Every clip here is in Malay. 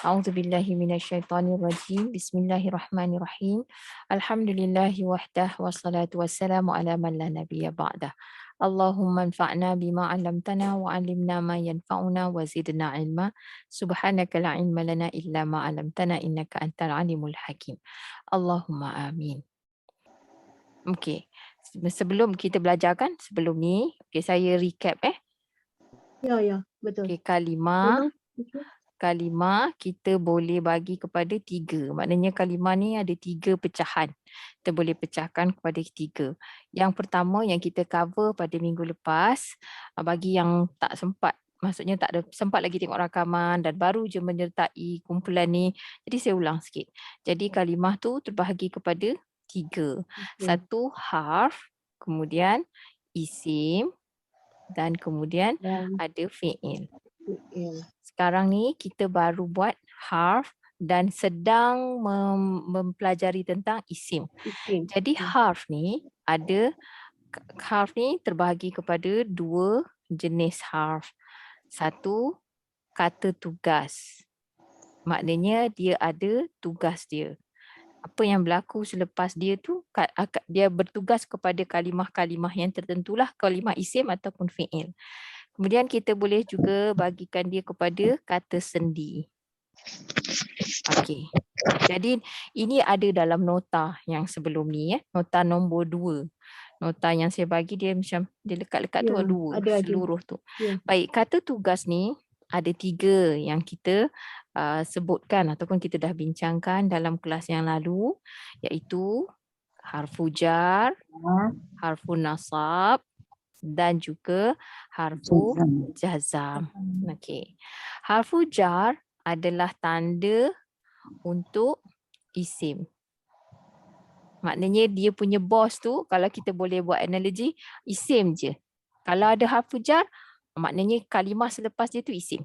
A'udzubillahi minasyaitonirrajim. Bismillahirrahmanirrahim. Alhamdulillahi wahdah wassalatu wassalamu ala man la nabiyya ba'dah. Allahumma anfa'na bima 'allamtana wa 'allimna ma yanfa'una wa zidna 'ilma. Subhanaka la 'ilma lana illa ma 'allamtana innaka antal 'alimul hakim. Allahumma amin. Okey. Sebelum kita belajar kan, sebelum ni, okey saya recap Ya, betul. Okey, kalimah Okey. kalimah kita boleh bagi kepada 3. Maknanya kalimah ni ada 3 pecahan. Kita boleh pecahkan kepada 3. Yang pertama yang kita cover pada minggu lepas, bagi yang tak sempat, maksudnya tak ada sempat lagi tengok rakaman dan baru je menyertai kumpulan ni. Jadi saya ulang sikit. Jadi kalimah tu terbahagi kepada 3. Satu harf, kemudian isim dan kemudian Dan ada fi'il. fi'il. Sekarang ni kita baru buat harf dan sedang mempelajari tentang isim. Isim. Jadi harf ni terbahagi kepada 2 jenis harf. Satu, kata tugas. Maknanya dia ada tugas dia. Apa yang berlaku selepas dia tu, dia bertugas kepada kalimah-kalimah yang tertentulah, kalimah isim ataupun fi'il. Kemudian kita boleh juga bagikan dia kepada kata sendi. Okey. Jadi ini ada dalam nota yang sebelum ni nota nombor 2. Nota yang saya bagi dia macam dia lekat-lekat tu Ya, 2 ada. seluruh tu. Ya. Baik, kata tugas ni ada 3 yang kita sebutkan ataupun kita dah bincangkan dalam kelas yang lalu, iaitu harfu jar, harfu nasab dan juga harfu jazam. Okey. Harfu jar adalah tanda untuk isim. Maknanya dia punya bos tu, kalau kita boleh buat analogi, isim je. Kalau ada harfu jar, maknanya kalimah selepas dia tu isim.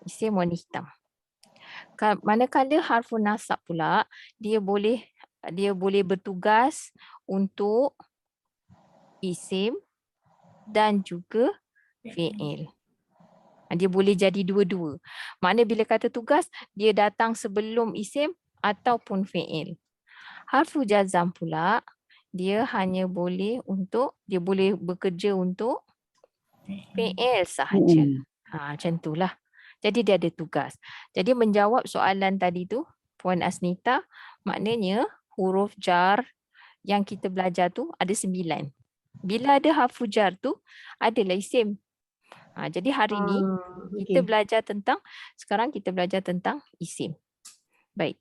Isim warna hitam. Manakala harfu nasab pula, dia boleh bertugas untuk isim dan juga fi'il. Dia boleh jadi dua-dua. Maknanya bila kata tugas, dia datang sebelum isim ataupun fi'il. Harfu jazam pula, dia boleh bekerja untuk fi'il sahaja. Macam itulah. Jadi dia ada tugas. Jadi menjawab soalan tadi tu, Puan Asnita, maknanya huruf jar yang kita belajar tu ada 9. Bila ada harfu jar tu, adalah isim. Jadi hari ni sekarang kita belajar tentang isim. Baik.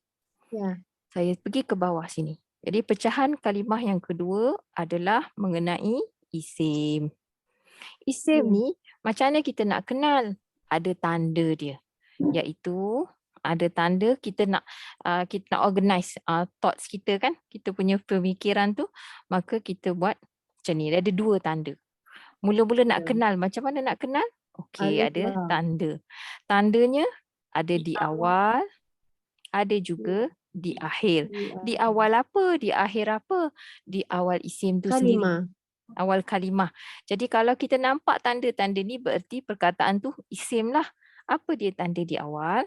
Ya. Saya pergi ke bawah sini. Jadi pecahan kalimah yang kedua adalah mengenai isim. Isim ni macam mana kita nak kenal? Ada tanda dia. Iaitu ada tanda kita nak organize thoughts kita kan, kita punya pemikiran tu, maka kita buat macam ni. Dia ada 2 tanda. Mula-mula nak kenal, macam mana nak kenal? Okey, ada tanda. Tandanya ada di awal, ada juga di akhir. Di awal apa? Di akhir apa? Di awal isim tu sendiri. Awal kalimah. Jadi kalau kita nampak tanda-tanda ni bererti perkataan tu isim lah. Apa dia tanda di awal?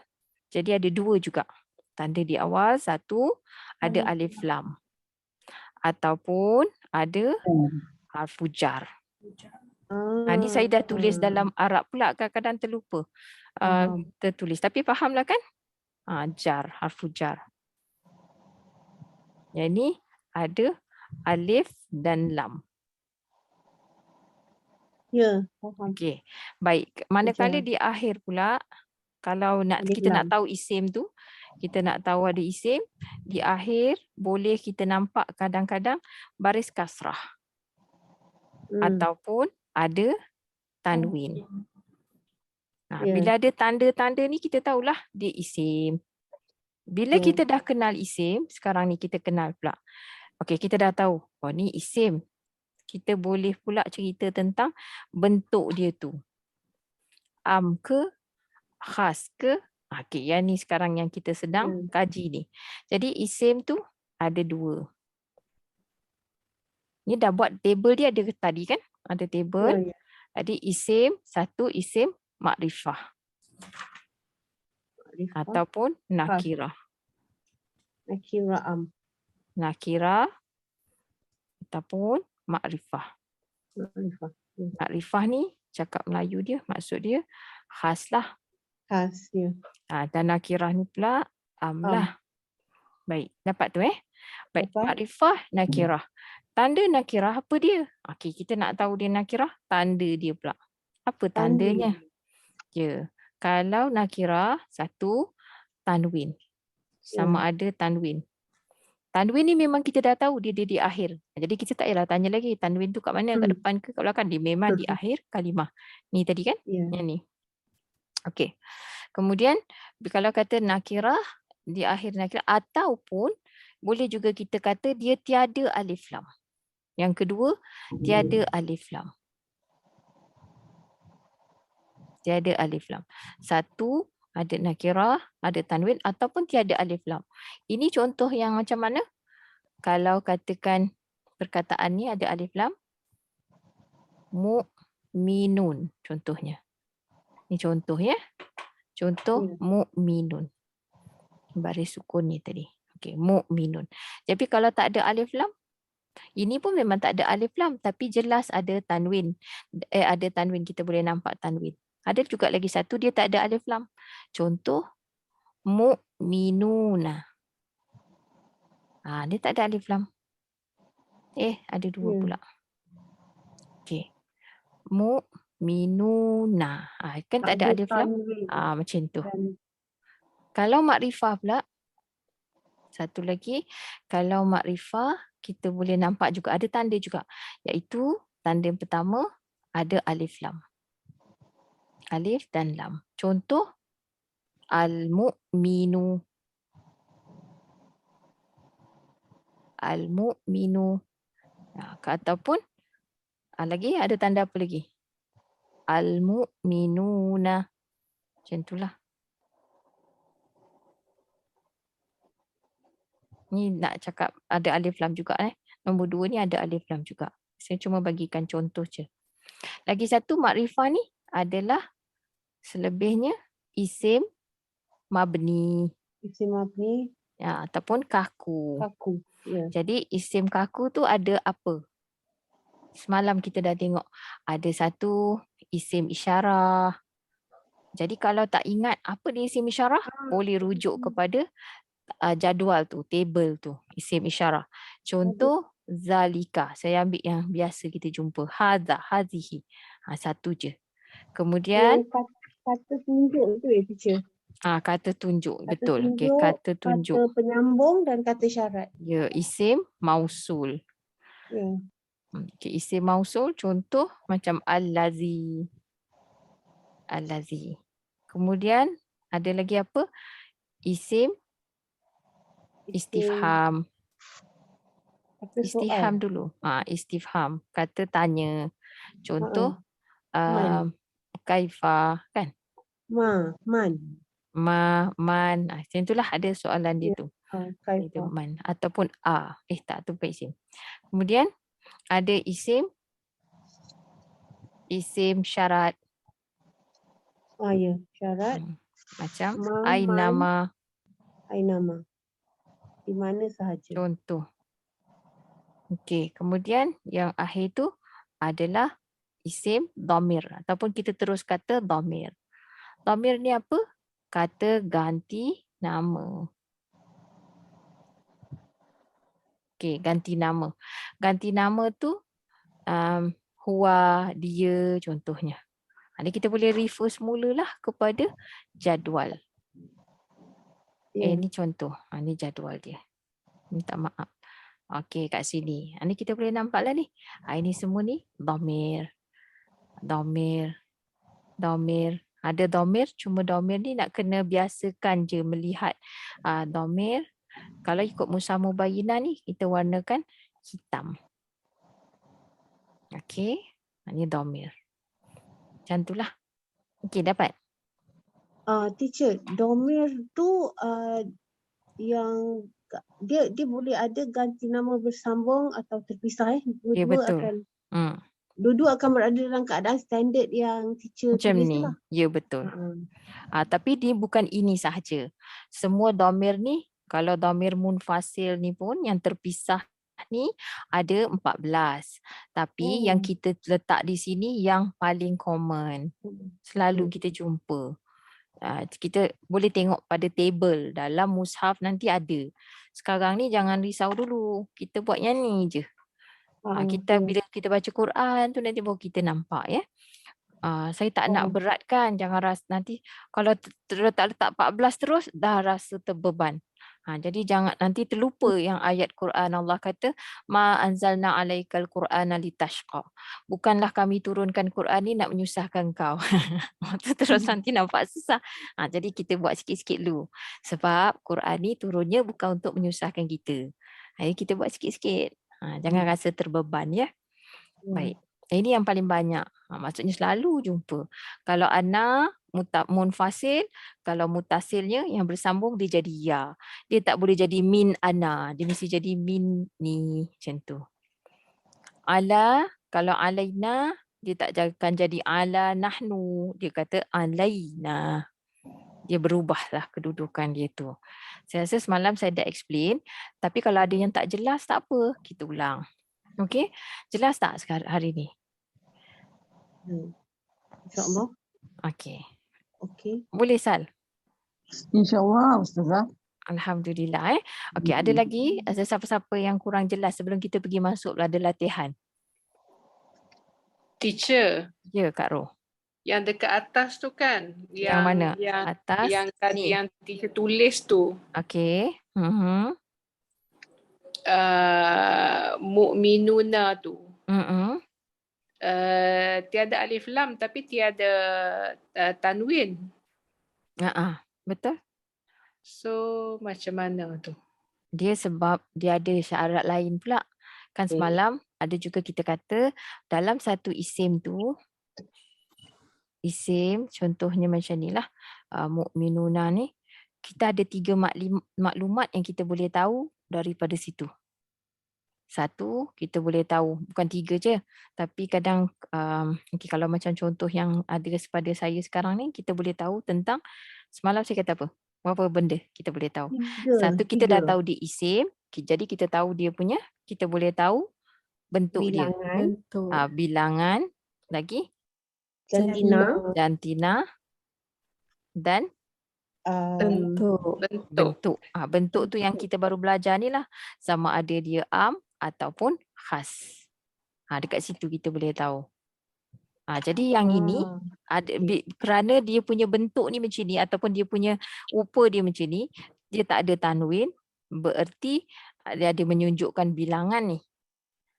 Jadi ada 2 juga. Tanda di awal, satu ada alif lam. Ataupun ada harfu jar. Ni saya dah tulis dalam Arab pula, kadang-kadang terlupa. Tertulis. Tapi fahamlah kan? Jar, harfu jar. Yang ni ada alif dan lam. Ya, faham. Okey. Baik. Manakala di akhir pula, kalau kita nak tahu isim tu, kita nak tahu ada isim, di akhir boleh kita nampak kadang-kadang baris kasrah. Ataupun ada tanwin. Bila ada tanda-tanda ni kita tahulah dia isim. Bila kita dah kenal isim, sekarang ni kita kenal pula. Okey, kita dah tahu, ni isim. Kita boleh pula cerita tentang bentuk dia tu. Am ke, khas ke? Okey, yang ni sekarang yang kita sedang kaji ni. Jadi isim tu ada 2. Ni dah buat table dia ada tadi kan? Ada table. Jadi isim, satu isim makrifah. Makrifah. ataupun nakirah. Nakirah. Nakirah ataupun makrifah. Makrifah. Makrifah ni cakap Melayu dia, maksud dia khas lah. Khas dia. Dan nakirah ni pula lah. Baik, dapat tu Baik, Dapat. makrifah, nakirah. Tanda nakirah apa dia? Okey, kita nak tahu dia nakirah, tanda dia pula. Apa tandanya? Ya. Kalau nakirah, satu, tanwin. Sama ada tanwin. Tanwin ni memang kita dah tahu dia di akhir. Jadi kita tak payahlah tanya lagi tanwin tu kat mana, kat depan ke kat belakang. Dia memang di akhir kalimah. Ni tadi kan? Yang ni. Okey. Kemudian kalau kata nakirah di akhir nakirah, ataupun boleh juga kita kata dia tiada alif lam. Yang kedua, tiada alif lam. Tiada alif lam. Satu, ada nakirah, ada tanwin ataupun tiada alif lam. Ini contoh yang macam mana? Kalau katakan perkataan ni ada alif lam, mu'minun contohnya. Ini contoh ya. Contoh mu'minun. Baris sukun ni tadi. Okey, mu'minun. Tapi kalau tak ada alif lam, ini pun memang tak ada alif lam tapi jelas ada tanwin. Ada tanwin, kita boleh nampak tanwin. Ada juga lagi satu dia tak ada alif lam. Contoh mu'minuna. Dia tak ada alif lam. Ada dua pula. Okey. Mu'minuna. Kan tak ada alif lam. Macam tu. Kalau makrifah pula, satu lagi, kalau makrifah kita boleh nampak juga ada tanda juga, iaitu tanda yang pertama ada alif lam. Alif dan lam. Contoh al-mu'minu. Al-mu'minu. Ataupun lagi ada tanda apa lagi? Al-mu'minuna. Macam itulah. Ni nak cakap ada alif lam juga. Nombor 2 ni ada alif lam juga. Saya cuma bagikan contoh je. Lagi satu makrifah ni adalah selebihnya isim mabni. Isim mabni. Ataupun kaku. Kaku. Jadi isim kaku tu ada apa? Semalam kita dah tengok ada satu isim isyarah. Jadi kalau tak ingat apa dia isim isyarah, boleh rujuk kepada jadual tu, table tu, isim isyarah. Contoh zalika, saya ambil yang biasa kita jumpa. Hadza, hazihi. Satu je. Kemudian kata tunjuk tu teacher. Kata tunjuk, Kata betul. Tunjuk, kata tunjuk. Kata penyambung dan kata syarat. Ya, isim mausul. Isim mausul contoh macam al-lazi. Al-lazi. Kemudian ada lagi apa? Isim istifham. Istifham dulu. Istifham. Kata tanya. Contoh kaifa kan? Man. Man. Macam itulah ada soalan dia tu. Kaifa. Man. Ataupun tak tu bukan isim. Kemudian ada isim syarat. Ya, syarat. Macam ainama. Ainama. Di mana sahaja. Contoh. Okey, kemudian yang akhir tu adalah isim dhamir ataupun kita terus kata dhamir. Dhamir ni apa? Kata ganti nama. Okey, ganti nama. Ganti nama tu huwa, dia contohnya. Jadi kita boleh refer semulalah kepada jadual. Ini contoh. Ini jadual dia. Minta maaf. Okey, kat sini. Ini kita boleh nampaklah ni. Ini semua ni dhamir. Dhamir. Ada dhamir, cuma dhamir ni nak kena biasakan je melihat dhamir. Kalau ikut Musa Mubayyinah ni, kita warnakan hitam. Okey. Ini dhamir. Macam itulah. Okey, dapat? Teacher, dhamir tu yang dia boleh ada ganti nama bersambung atau terpisah. Ya, betul. Akan dua-dua akan berada dalam keadaan standard yang teacher Macam tulis tu ni. lah. Ya, betul. Ha. Tapi dia bukan ini sahaja. Semua domir ni, kalau domir munfasil ni pun yang terpisah ni ada 14. Tapi yang kita letak di sini yang paling common. Selalu kita jumpa. Kita boleh tengok pada table dalam mushaf nanti ada. Sekarang ni jangan risau dulu. Kita buat yang ni je. Kita bila kita baca Quran tu nanti baru kita nampak ya. Saya tak nak beratkan, jangan rasa nanti kalau letak 14 terus dah rasa terbeban. Jadi jangan nanti terlupa yang ayat Quran Allah kata ma anzalna alaikal qur'ana litashqa. Bukanlah kami turunkan Quran ni nak menyusahkan kau. Terus nanti nampak susah. Jadi kita buat sikit-sikit dulu. Sebab Quran ni turunnya bukan untuk menyusahkan kita. Jadi kita buat sikit-sikit. Jangan rasa terbeban ya. Baik. Ini yang paling banyak. Maksudnya selalu jumpa. Kalau ana munfasil, kalau mutasilnya yang bersambung dia jadi ya. Dia tak boleh jadi min ana. Dia mesti jadi min ni. Macam tu. Ala, kalau alaina, dia tak akan jadi ala nahnu. Dia kata alaina. Dia berubahlah kedudukan dia tu. Saya rasa semalam saya dah explain. Tapi kalau ada yang tak jelas, tak apa. Kita ulang. Okey? Jelas tak sekarang hari ni? InsyaAllah. Okey. Okey. Boleh Sal? InsyaAllah Ustazah. Alhamdulillah. Okey, ada lagi siapa-siapa yang kurang jelas sebelum kita pergi masuk ada latihan? Teacher, Ya, Kak Roh. yang dekat atas tu kan, Yang mana? Atas? yang tadi Ni. yang teacher tulis tu, Okey. Mu'minuna tu. Mm-mm. Tiada alif lam tapi tiada tanwin. Betul? So macam mana tu? Dia sebab dia ada syarat lain pula. Kan semalam ada juga kita kata dalam satu isim tu, isim contohnya macam ni lah, Mu'minuna ni, kita ada 3 maklumat yang kita boleh tahu daripada situ. Satu, kita boleh tahu, bukan 3 je, tapi kadang okay, kalau macam contoh yang ada pada saya sekarang ni, kita boleh tahu tentang, semalam saya kata apa? Berapa benda kita boleh tahu? Satu, kita dah tahu dia isim, jadi kita tahu dia punya, kita boleh tahu bentuk Bilangan. dia. Bilangan, lagi? Jantina. Dan? Bentuk. Bentuk tu yang kita baru belajar ni lah. Sama ada dia ataupun khas. Dekat situ kita boleh tahu. Jadi yang ini ada kerana dia punya bentuk ni macam ni ataupun dia punya rupa dia macam ni, dia tak ada tanwin, bererti dia ada menunjukkan bilangan ni.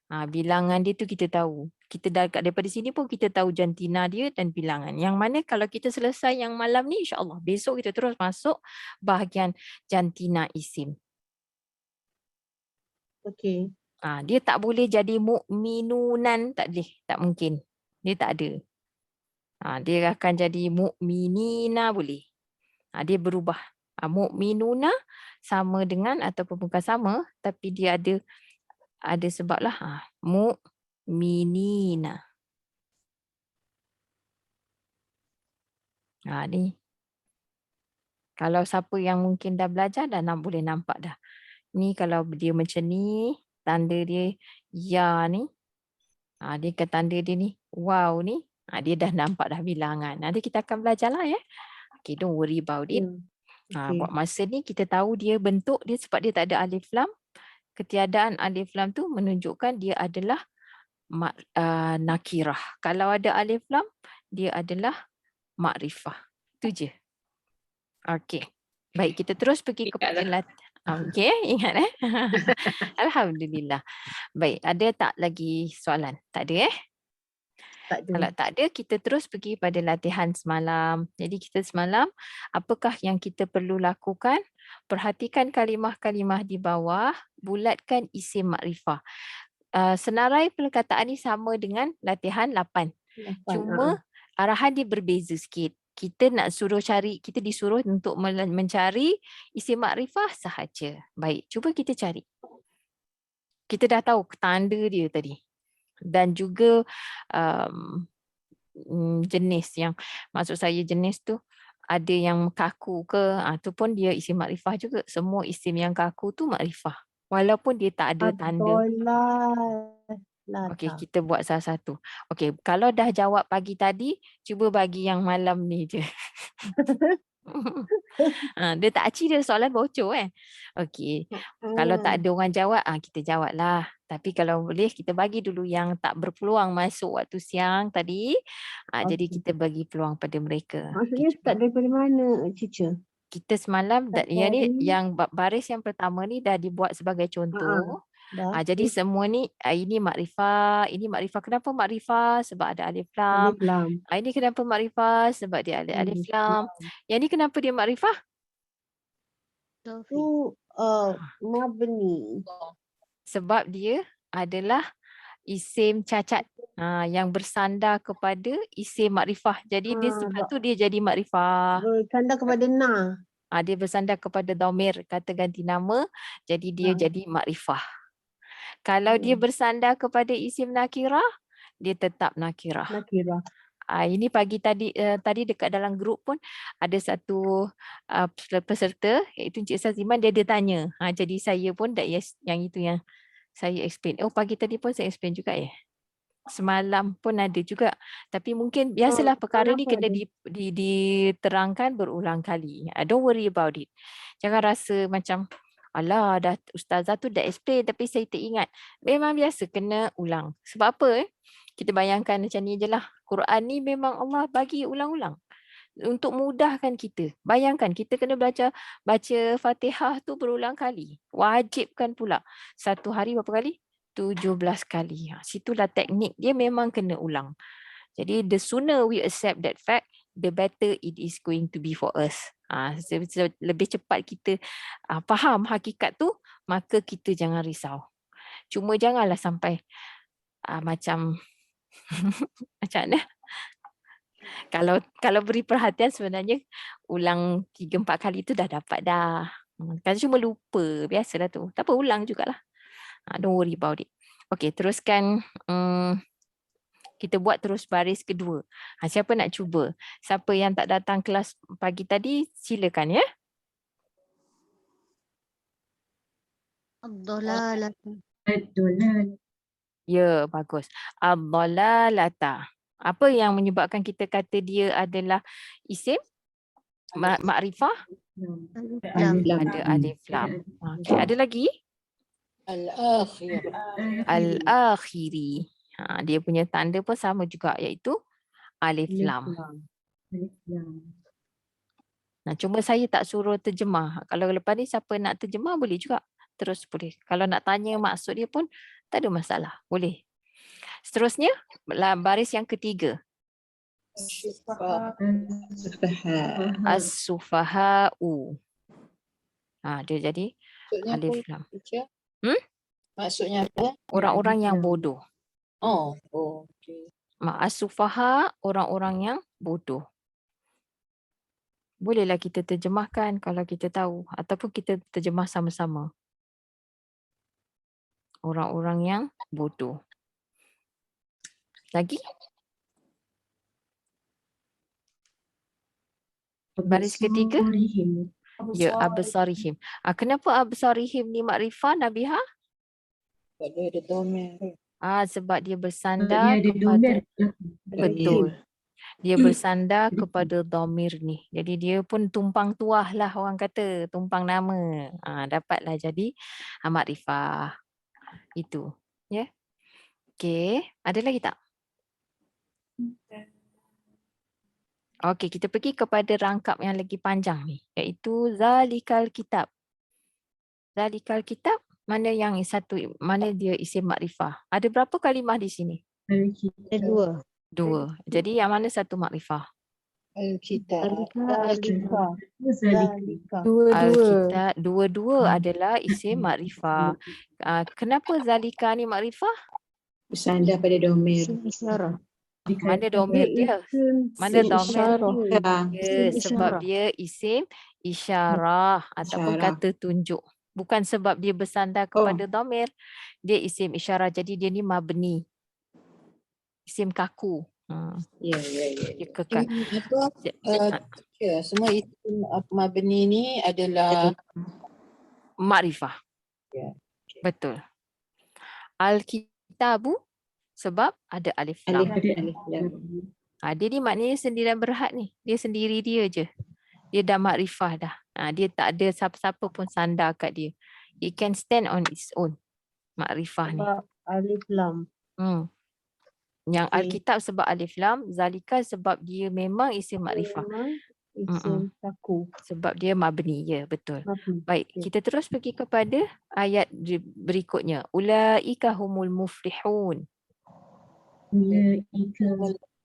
Bilangan dia tu kita tahu. Kita daripada sini pun kita tahu jantina dia dan bilangan. Yang mana kalau kita selesai yang malam ni, insya-Allah besok kita terus masuk bahagian jantina isim. Okey. Dia tak boleh jadi mu'minunan, tak boleh, tak mungkin. Dia tak ada. Dia akan jadi mu'minina boleh. Dia berubah. Mu'minuna sama dengan ataupun bukan sama, tapi dia ada sebab lah. Mu'minina. Ni. Kalau siapa yang mungkin dah belajar dah boleh nampak dah. Ni kalau dia macam ni, tanda dia ya ni. Dia ke tanda dia ni, wow ni. Dia dah nampak dah bilangan. Nanti kita akan belajar lah ya. Okay, don't worry about it. Buat masa ni kita tahu dia bentuk dia sebab dia tak ada alif lam. Ketiadaan alif lam tu menunjukkan dia adalah nakirah. Kalau ada alif lam, dia adalah makrifah. Itu je. Okey. Baik, kita terus pergi kepada latihan. Okey, ingat Alhamdulillah. Baik, ada tak lagi soalan? Tak ada Tak ada. Kalau tak ada, kita terus pergi pada latihan semalam. Jadi kita semalam, apakah yang kita perlu lakukan? Perhatikan kalimah-kalimah di bawah, bulatkan isim makrifah. Senarai perkataan ni sama dengan latihan 8. Cuma arahan dia berbeza sikit. Kita nak suruh cari, kita disuruh untuk mencari isim makrifah sahaja. Baik, cuba kita cari. Kita dah tahu tanda dia tadi. Dan juga jenis yang, maksud saya jenis tu ada yang kaku ke, tu pun dia isim makrifah juga. Semua isim yang kaku tu makrifah walaupun dia tak ada tanda. Okey, Ad-dhalata. kita buat salah satu. Okey, kalau dah jawab pagi tadi, cuba bagi yang malam ni je. Dia tak aci, dia soalan bocor kan. Okey, kalau tak ada orang jawab, kita jawab lah. Tapi kalau boleh kita bagi dulu yang tak berpeluang masuk waktu siang tadi. Jadi Okey. kita bagi peluang pada mereka. Maksudnya Okey, cuba. start daripada mana, teacher? Kita semalam Start yang ni, dari yang baris yang pertama ni dah dibuat sebagai contoh. dah. Jadi semua ni, ini makrifah, ini makrifah. Kenapa makrifah? Sebab ada alif lam. Alif lam. Ini kenapa makrifah? Sebab dia ada alif Alif lam. Yang ni kenapa dia makrifah? Tu mabni. Sebab dia adalah isim cacat yang bersandar kepada isim makrifah. Jadi dia sebab tu dia jadi makrifah. Bersandar kepada na. Dia bersandar kepada dhamir, kata ganti nama. Jadi dia jadi makrifah. Kalau dia bersandar kepada isim nakirah, dia tetap nakirah. Nakirah. Ini pagi tadi dekat dalam grup pun ada satu peserta, iaitu Encik Saziman, dia tanya. Jadi saya pun yang itu yang saya explain. Pagi tadi pun saya explain juga ya. Semalam pun ada juga. Tapi mungkin biasalah perkara ni kena diterangkan berulang kali. Don't worry about it. Jangan rasa macam, alah dah ustazah tu dah explain tapi saya tak ingat. Memang biasa kena ulang. Sebab apa? Kita bayangkan macam ni je lah. Quran ni memang Allah bagi ulang-ulang untuk mudahkan kita. Bayangkan kita kena baca Fatihah tu berulang kali. Wajibkan pula. Satu hari berapa kali? 17 kali. Situlah teknik dia, memang kena ulang. Jadi the sooner we accept that fact, the better it is going to be for us. Lebih cepat kita faham hakikat tu, maka kita jangan risau. Cuma janganlah sampai macam macam mana? Kalau beri perhatian sebenarnya ulang 3-4 kali tu dah dapat dah. Kalau cuma lupa, biasalah tu. Tak apa, ulang jugalah. Don't worry about it. Okey, teruskan. Kita buat terus baris kedua. Siapa nak cuba? Siapa yang tak datang kelas pagi tadi, silakan ya. Ad-dhalalata. Ya, bagus. Ad-dhalalata. Apa yang menyebabkan kita kata dia adalah isim? Makrifah? Ada alif lam. Okay. Ada lagi? Al-akhiri. Dia punya tanda pun sama juga, iaitu alif lam. Cuma saya tak suruh terjemah. Kalau lepas ni siapa nak terjemah boleh juga. Terus boleh. Kalau nak tanya maksud dia pun tak ada masalah. Boleh. Seterusnya, baris yang ketiga. As-sufaha'u. Dia jadi alif lam. Maksudnya apa? Orang-orang yang bodoh. Okay. As-sufaha, orang-orang yang bodoh. Bolehlah kita terjemahkan kalau kita tahu. Ataupun kita terjemah sama-sama. Orang-orang yang bodoh. Lagi? Baris ketiga? Ya, absarihim. Kenapa absarihim ni makrifah, Nabiha? Dia ada domain. Sebab dia bersandar kepada... Betul. Dia bersandar kepada dhamir ni. Jadi dia pun tumpang tuah lah, orang kata. Tumpang nama. Dapatlah jadi makrifah. Itu. Ya. Okey. Ada lagi tak? Okey, kita pergi kepada rangkap yang lagi panjang ni, iaitu zalikal kitab. Zalikal kitab, mana yang satu, mana dia isim makrifah? Ada berapa kalimah di sini? Ada dua. Jadi yang mana satu makrifah? Al-kitab. Al-kitab. Dua-dua adalah isim makrifah. Kenapa zalika ni makrifah? Bersandar pada domain. Mana domir dia? Mana domir? Ya, sebab dia isim isyarah ataupun kata tunjuk. Bukan sebab dia bersandar kepada domir. Dia isim isyarah. Jadi dia ni mabni. Isim kaku. Ya. Dia kekal. Semua isim mabni ni adalah Makrifah. Ya. Betul. Al-kitabu sebab ada alif lam. alif lam. Dia ni maknanya sendirian berhad ni. Dia sendiri dia je. Dia dah makrifah dah. Dia tak ada siapa-siapa pun sandar kat dia. It can stand on its own. Makrifah ni. Sebab alif lam. Yang Okey. Alkitab sebab alif lam, Zalika sebab dia memang isim makrifah. Memang isim kaku. Sebab dia mabni, ya betul. Mabni. Baik, Okey. kita terus pergi kepada ayat berikutnya. Ulaika humul muflihun.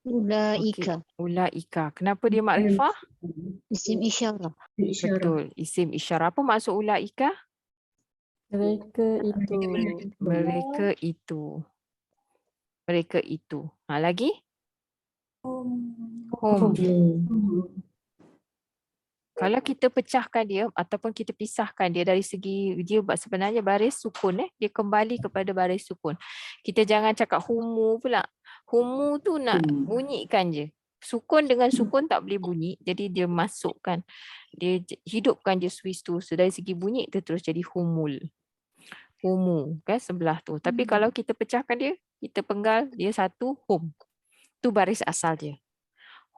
Ulaika. Ulaika. Kenapa dia makrifah? Isim isyarah. Betul, isim isyarah. Apa maksud ulaika? Mereka itu. Mereka itu. Mereka itu. Lagi? Hum. Kalau kita pecahkan dia ataupun kita pisahkan dia dari segi dia sebenarnya baris sukun, dia kembali kepada baris sukun. Kita jangan cakap humu pula. Humu tu nak bunyikan je. Sukun dengan sukun tak boleh bunyi, jadi dia masukkan. Dia hidupkan je Swiss tu. So dari segi bunyi dia terus jadi humul. Humu kan sebelah tu. Tapi kalau kita pecahkan dia, kita penggal dia satu hum. Tu baris asal dia.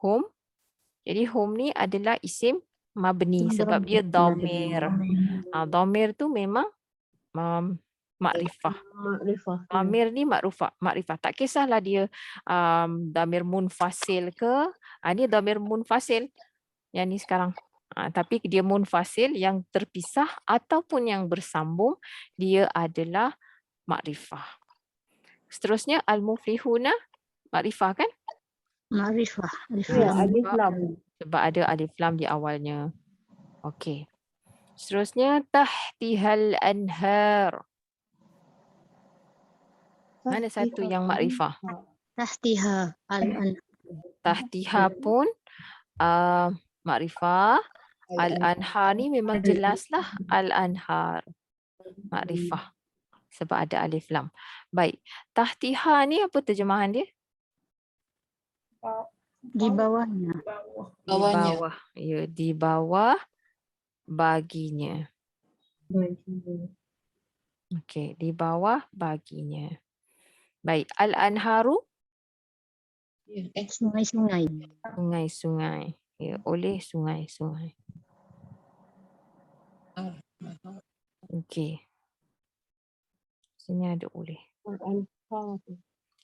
Hum. Jadi hum ni adalah isim mabni sebab dia dhamir. Dhamir tu memang makrifah. Dhamir ni makrifah. Tak kisahlah dia dhamir munfasil ke. Ni dhamir munfasil yang ni sekarang. Tapi dia munfasil yang terpisah ataupun yang bersambung, dia adalah makrifah. Seterusnya al-muflihuna makrifah kan? Makrifah. Ya, Alif lam. Sebab ada alif lam di awalnya. Okey. Seterusnya tahtihal anhar. Mana satu yang makrifah? Tahtiha al-an. Tahtiha pun makrifah. Al-anhar ni memang jelaslah al-anhar. Makrifah. Sebab ada alif lam. Baik. Tahtiha ni apa terjemahan dia? Di bawahnya. Di bawah. Ya, di bawah baginya. Okey, di bawah baginya. Baik. Al-anharu? Sungai-sungai. Sungai-sungai. Ya, oleh sungai-sungai. Okey. Sini ada oleh.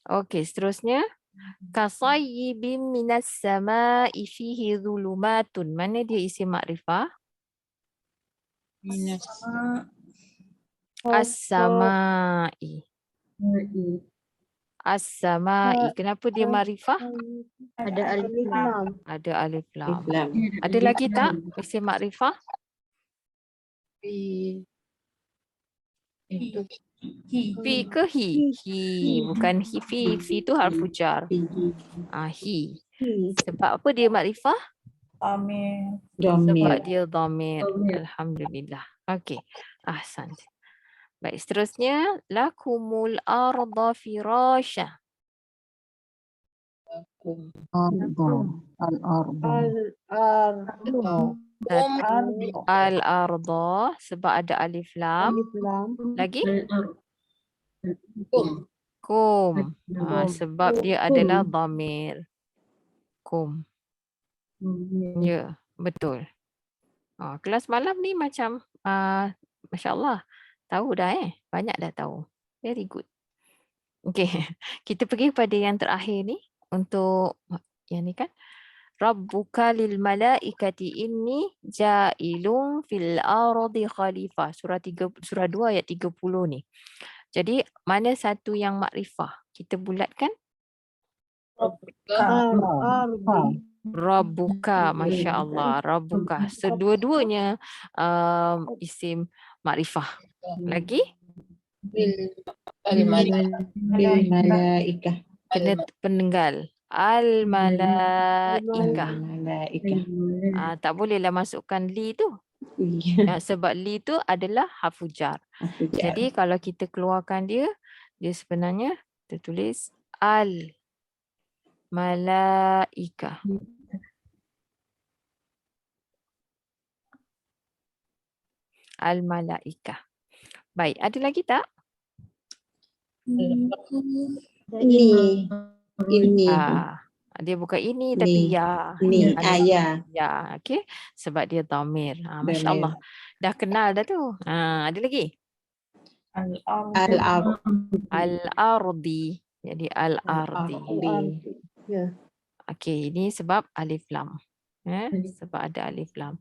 Okey, seterusnya. Kasayyibin minas sama'i fihi dhulumatun. Mana dia isim makrifah? As-sama'i. As-sama'i. Kenapa dia makrifah? Ada alif lam. Ada alif lam. Ada lagi tak isim makrifah? Fi ke hi? Hi. Bukan hi. Fi. Fi tu harfu jar. Hi. Sebab apa dia makrifah? Sebab dia dhamir. Alhamdulillah. Okey. Ahsan. Baik, seterusnya. Lakumul arda firasha. Al-arda sebab ada alif lam. Lagi? Kum. Sebab dia adalah dhamir. Kum. Ya, betul. Kelas malam ni macam Masya Allah. Tahu dah Banyak dah tahu. Very good. Okey. Kita pergi pada yang terakhir ni. Untuk yang ni kan. Rabbuka lil malaikati inni ja'ilun fil ardi khalifah. Surah 2 ayat 30 ni. Jadi mana satu yang makrifah? Kita bulatkan. Rabbuka. Masya Allah. Rabbuka. Sedua-duanya isim makrifah. Lagi? Al-malaikah. Kena penenggal. Al-malaikah. Tak bolehlah masukkan li tu. Sebab li tu adalah harfu jar. Jadi kalau kita keluarkan dia, dia sebenarnya tertulis al. Malaika. Al-malaika. Baik, ada lagi tak? Ini. Ini. Dia bukan ini Ni. tapi ya. Ni. Ada Ayah. ya, okey. Sebab dia dhamir. Masya Allah. Dah kenal dah tu. Ada lagi? Al-Ardi. Al-ardi. Jadi al-ardi. Ya. Okey, ini sebab alif lam. Sebab ada alif lam.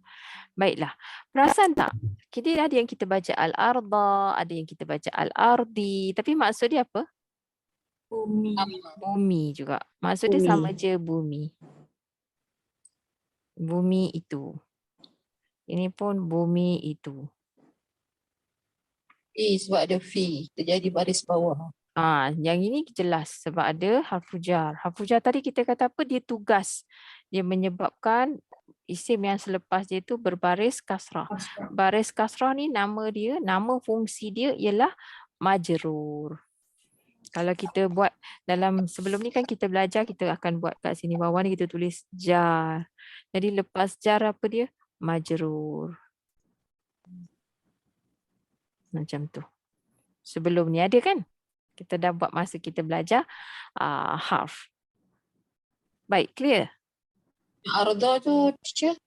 Baiklah. Perasan tak? Kita ada yang kita baca al-arda, ada yang kita baca al-ardi. Tapi maksud dia apa? Bumi juga. Maksud dia sama je bumi. Bumi itu. Ini pun bumi itu. Sebab ada fi. Terjadi baris bawah. Yang ini jelas sebab ada harfu jar. Harfu jar tadi kita kata apa? Dia tugas. Dia menyebabkan isim yang selepas dia itu berbaris kasrah. Baris kasrah ni nama dia, nama fungsi dia ialah majrur. Kalau kita buat dalam sebelum ni kan kita belajar, kita akan buat kat sini bawah ni kita tulis jar. Jadi lepas jar apa dia? Majrur. Macam tu. Sebelum ni ada kan? Kita dah buat masa kita belajar harf. Baik, clear? Arda tu teacher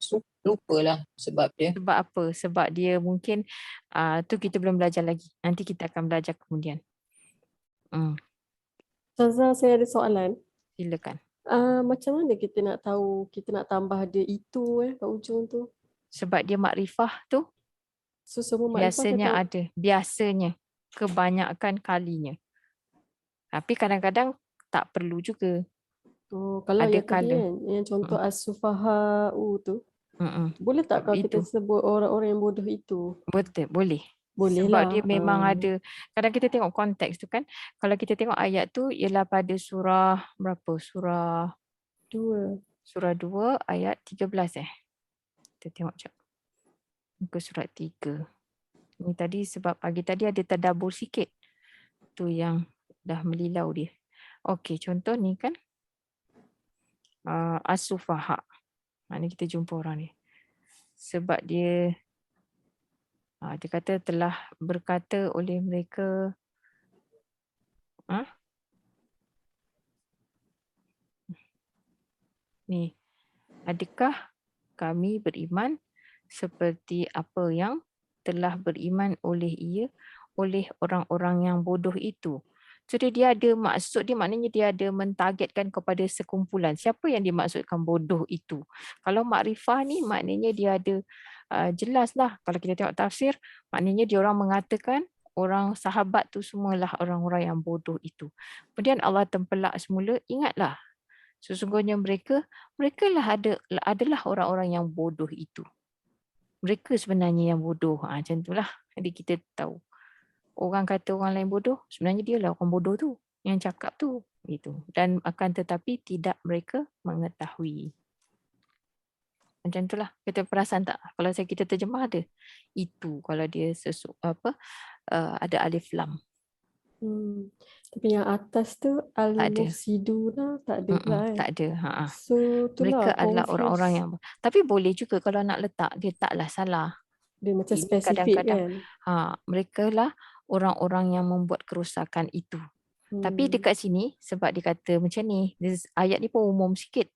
lupalah sebab dia. Sebab apa? Sebab dia mungkin tu kita belum belajar lagi. Nanti kita akan belajar kemudian. Ustazah, saya ada soalan. Silakan. Macam mana kita nak tahu kita nak tambah dia itu kat ujung tu? Sebab dia makrifah tu So semua makrifah biasanya ada. Biasanya. Kebanyakan kalinya. Tapi kadang-kadang tak perlu juga. Kalau ada yang tadi kan, yang contoh as-sufaha'u tu, boleh tak kalau kita sebut orang-orang yang bodoh itu? Betul, boleh. Boleh Sebab lah. dia memang ada. Kadang kita tengok konteks tu kan. Kalau kita tengok ayat tu ialah pada surah berapa? Surah 2. Surah 2 ayat 13 Kita tengok sekejap. Muka surat 3. Ini tadi sebab pagi tadi ada tadabbur sikit. Tu yang dah melilau dia. Okey, contoh ni kan. As-sufaha. Mana kita jumpa orang ni. Sebab dia dia kata telah berkata oleh mereka ni, adakah kami beriman seperti apa yang telah beriman oleh orang-orang yang bodoh itu. So dia ada maksud, dia maknanya dia ada mentargetkan kepada sekumpulan. Siapa yang dimaksudkan bodoh itu? Kalau makrifah ni maknanya dia ada jelaslah. Kalau kita tengok tafsir, maknanya dia orang mengatakan orang sahabat tu semualah orang-orang yang bodoh itu. Kemudian Allah tempelak semula, ingatlah sesungguhnya mereka lah adalah orang-orang yang bodoh itu. Mereka sebenarnya yang bodoh. Macam itulah. Jadi kita tahu. Orang kata orang lain bodoh, sebenarnya dia lah orang bodoh tu. Yang cakap tu. Gitu. Dan akan tetapi tidak mereka mengetahui. Macam itulah. Kita perasan tak? Kalau kita terjemah ada. Itu kalau dia ada alif lam. Tapi yang atas tu al-mufsiduna tak ada pula kan? Tak ada. So itulah mereka adalah orang-orang yang tapi boleh juga kalau nak letak dia taklah salah. Dia macam ini spesifik kadang-kadang, kan? Mereka lah orang-orang yang membuat kerosakan itu. Tapi dekat sini sebab dia kata macam ni, ayat ni pun umum sikit.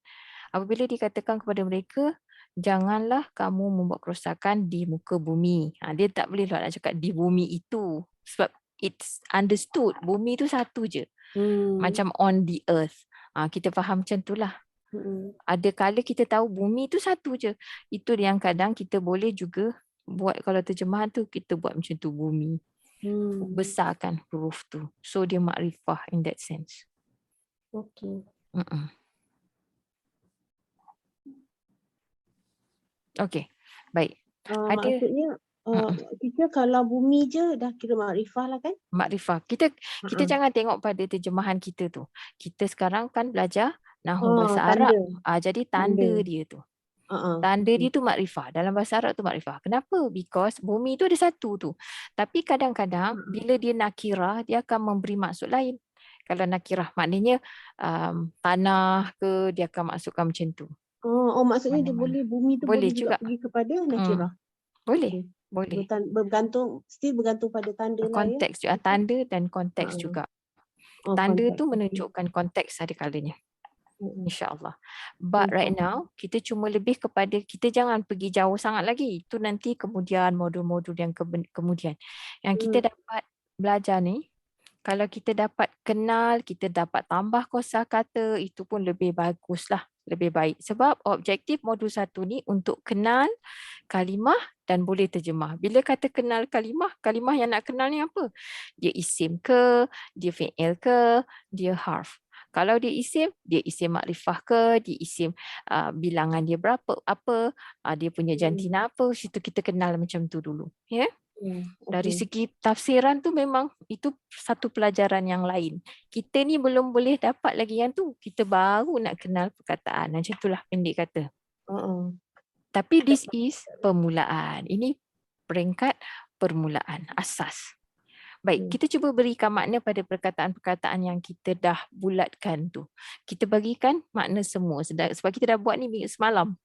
Apabila dikatakan kepada mereka, janganlah kamu membuat kerosakan di muka bumi. Dia tak boleh nak cakap di bumi itu. Sebab it's understood. Bumi tu satu je. Macam on the earth. Kita faham macam tu lah. Ada kala kita tahu bumi tu satu je. Itu yang kadang kita boleh juga buat, kalau terjemahan tu kita buat macam tu, bumi. Besarkan huruf tu. So dia makrifah in that sense. Okay. Okay. Baik. Maksudnya kita kalau bumi je dah kira makrifah lah kan? Makrifah. Kita jangan tengok pada terjemahan kita tu. Kita sekarang kan belajar nahwu bahasa Arab. Jadi tanda dia tu. Tanda dia tu makrifah. Dalam bahasa Arab tu makrifah. Kenapa? Because bumi tu ada satu tu. Tapi kadang-kadang bila dia nakirah, dia akan memberi maksud lain. Kalau nakirah maknanya tanah ke dia akan masukkan macam tu. Maksudnya dia Mana-mana. boleh, bumi tu Boleh boleh juga juga. pergi kepada nakirah. Boleh. Bergantung, still bergantung pada tanda lah ya. Konteks juga, tanda dan konteks Ha. juga. Oh, Tanda konteks. tu menunjukkan konteks ada kalanya. Mm-mm. InsyaAllah. But right now, kita cuma lebih kepada, kita jangan pergi jauh sangat lagi. Itu nanti kemudian modul-modul yang kemudian. Yang kita dapat belajar ni, kalau kita dapat kenal, kita dapat tambah kosakata, itu pun lebih baguslah, lebih baik. Sebab objektif modul 1 ni untuk kenal kalimah dan boleh terjemah. Bila kata kenal kalimah, kalimah yang nak kenal ni apa? Dia isim ke, dia fi'il ke, dia harf. Kalau dia isim makrifah ke, dia isim bilangan dia berapa, apa, dia punya jantina apa, situ kita kenal macam tu dulu. Ya? Dari segi tafsiran tu memang itu satu pelajaran yang lain. Kita ni belum boleh dapat lagi yang tu. Kita baru nak kenal perkataan. Macam itulah pendek kata. Tapi this is permulaan. Ini peringkat permulaan, asas. Baik, kita cuba berikan makna pada perkataan-perkataan yang kita dah bulatkan tu. Kita bagikan makna semua. Sebab kita dah buat ni minggu semalam.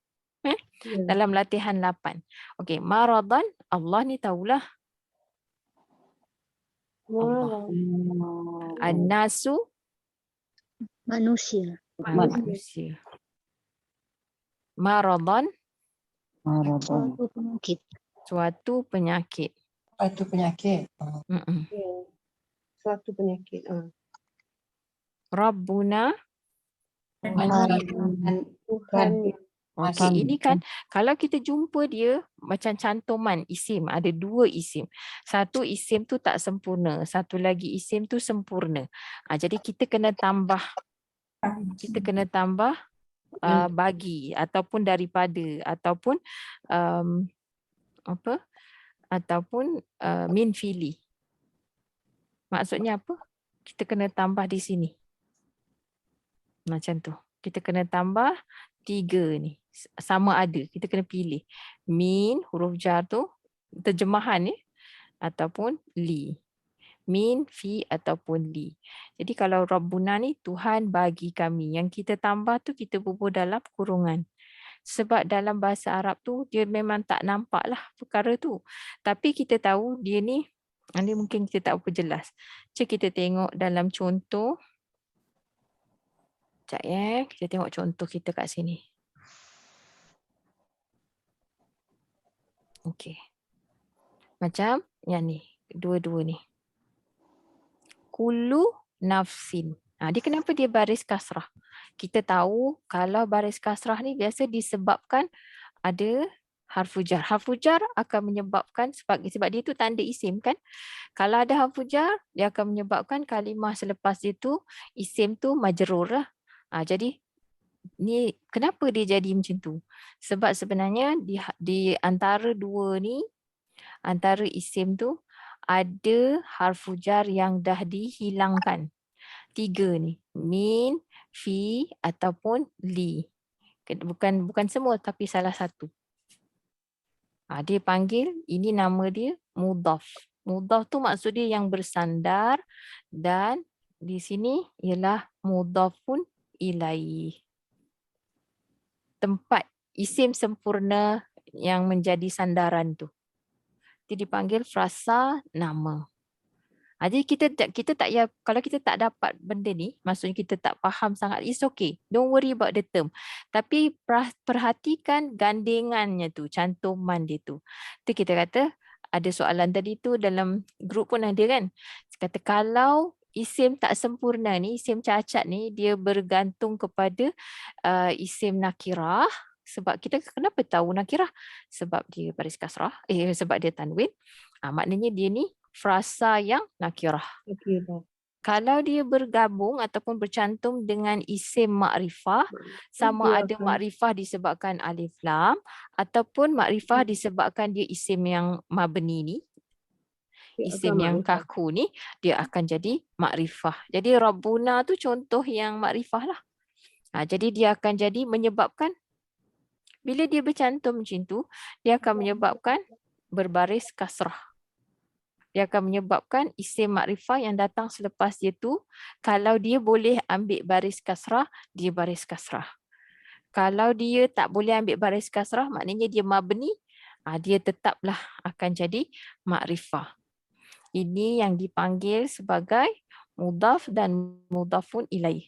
Dalam latihan 8. Okey, maradan, Allah ni tahulah. Allah. An-nasu, manusia. manusia. Maradan, Suatu penyakit. suatu penyakit. Suatu penyakit. Suatu penyakit. Rabbuna, Tuhan yang okey, ini kan kalau kita jumpa dia macam cantuman isim, ada dua isim. Satu isim tu tak sempurna, satu lagi isim tu sempurna. Jadi kita kena tambah. Kita kena tambah bagi ataupun daripada ataupun apa? Ataupun min fili. Maksudnya apa? Kita kena tambah di sini. Macam tu. Kita kena tambah 3 ni. Sama ada. Kita kena pilih. Min, huruf jar tu, terjemahan ni. Ataupun li. Min, fi ataupun li. Jadi kalau Rabbuna ni, Tuhan bagi kami. Yang kita tambah tu, kita bubuh dalam kurungan. Sebab dalam bahasa Arab tu, dia memang tak nampak lah perkara tu. Tapi kita tahu dia ni, ini mungkin kita tak apa jelas. Cik kita tengok dalam contoh. Sekejap kita tengok contoh kita kat sini. Okey. Macam yang ni, dua-dua ni. Kullu nafsin. Dia kenapa dia baris kasrah? Kita tahu kalau baris kasrah ni biasa disebabkan ada harfu jar. Harfu jar akan menyebabkan sebab dia tu tanda isim kan. Kalau ada harfu jar, dia akan menyebabkan kalimah selepas itu isim tu majrur lah. Jadi ni kenapa dia jadi macam tu? Sebab sebenarnya di antara dua ni, antara isim tu ada harfu jar yang dah dihilangkan. 3 ni, min, fi ataupun li. Bukan semua tapi salah satu. Dia panggil, ini nama dia mudhaf. Mudhaf tu maksud dia yang bersandar dan di sini ialah mudhafun ilaih. Tempat isim sempurna yang menjadi sandaran tu. Dia dipanggil frasa nama. Jadi kita tak payah, kalau kita tak dapat benda ni, maksudnya kita tak faham sangat, it's okay. Don't worry about the term. Tapi perhatikan gandengannya tu, cantuman dia tu. Tu kita kata, ada soalan tadi tu dalam grup pun ada kan. Kata kalau isim tak sempurna ni, isim cacat ni, dia bergantung kepada isim nakirah. Sebab kita kenapa tahu nakirah? Sebab dia baris kasrah, sebab dia tanwin. Maknanya dia ni frasa yang nakirah. Kalau dia bergabung ataupun bercantum dengan isim makrifah, sama ada makrifah disebabkan alif lam ataupun makrifah disebabkan dia isim yang mabni ni, isim yang kaku ni, dia akan jadi makrifah. Jadi Rabbuna tu contoh yang makrifah lah. Jadi dia akan jadi menyebabkan, bila dia bercantum macam tu, dia akan menyebabkan berbaris kasrah. Dia akan menyebabkan isim makrifah yang datang selepas dia tu, kalau dia boleh ambil baris kasrah, dia baris kasrah. Kalau dia tak boleh ambil baris kasrah, maknanya dia mabni, dia tetaplah akan jadi makrifah. Ini yang dipanggil sebagai mudhaf dan mudhafun ilaih.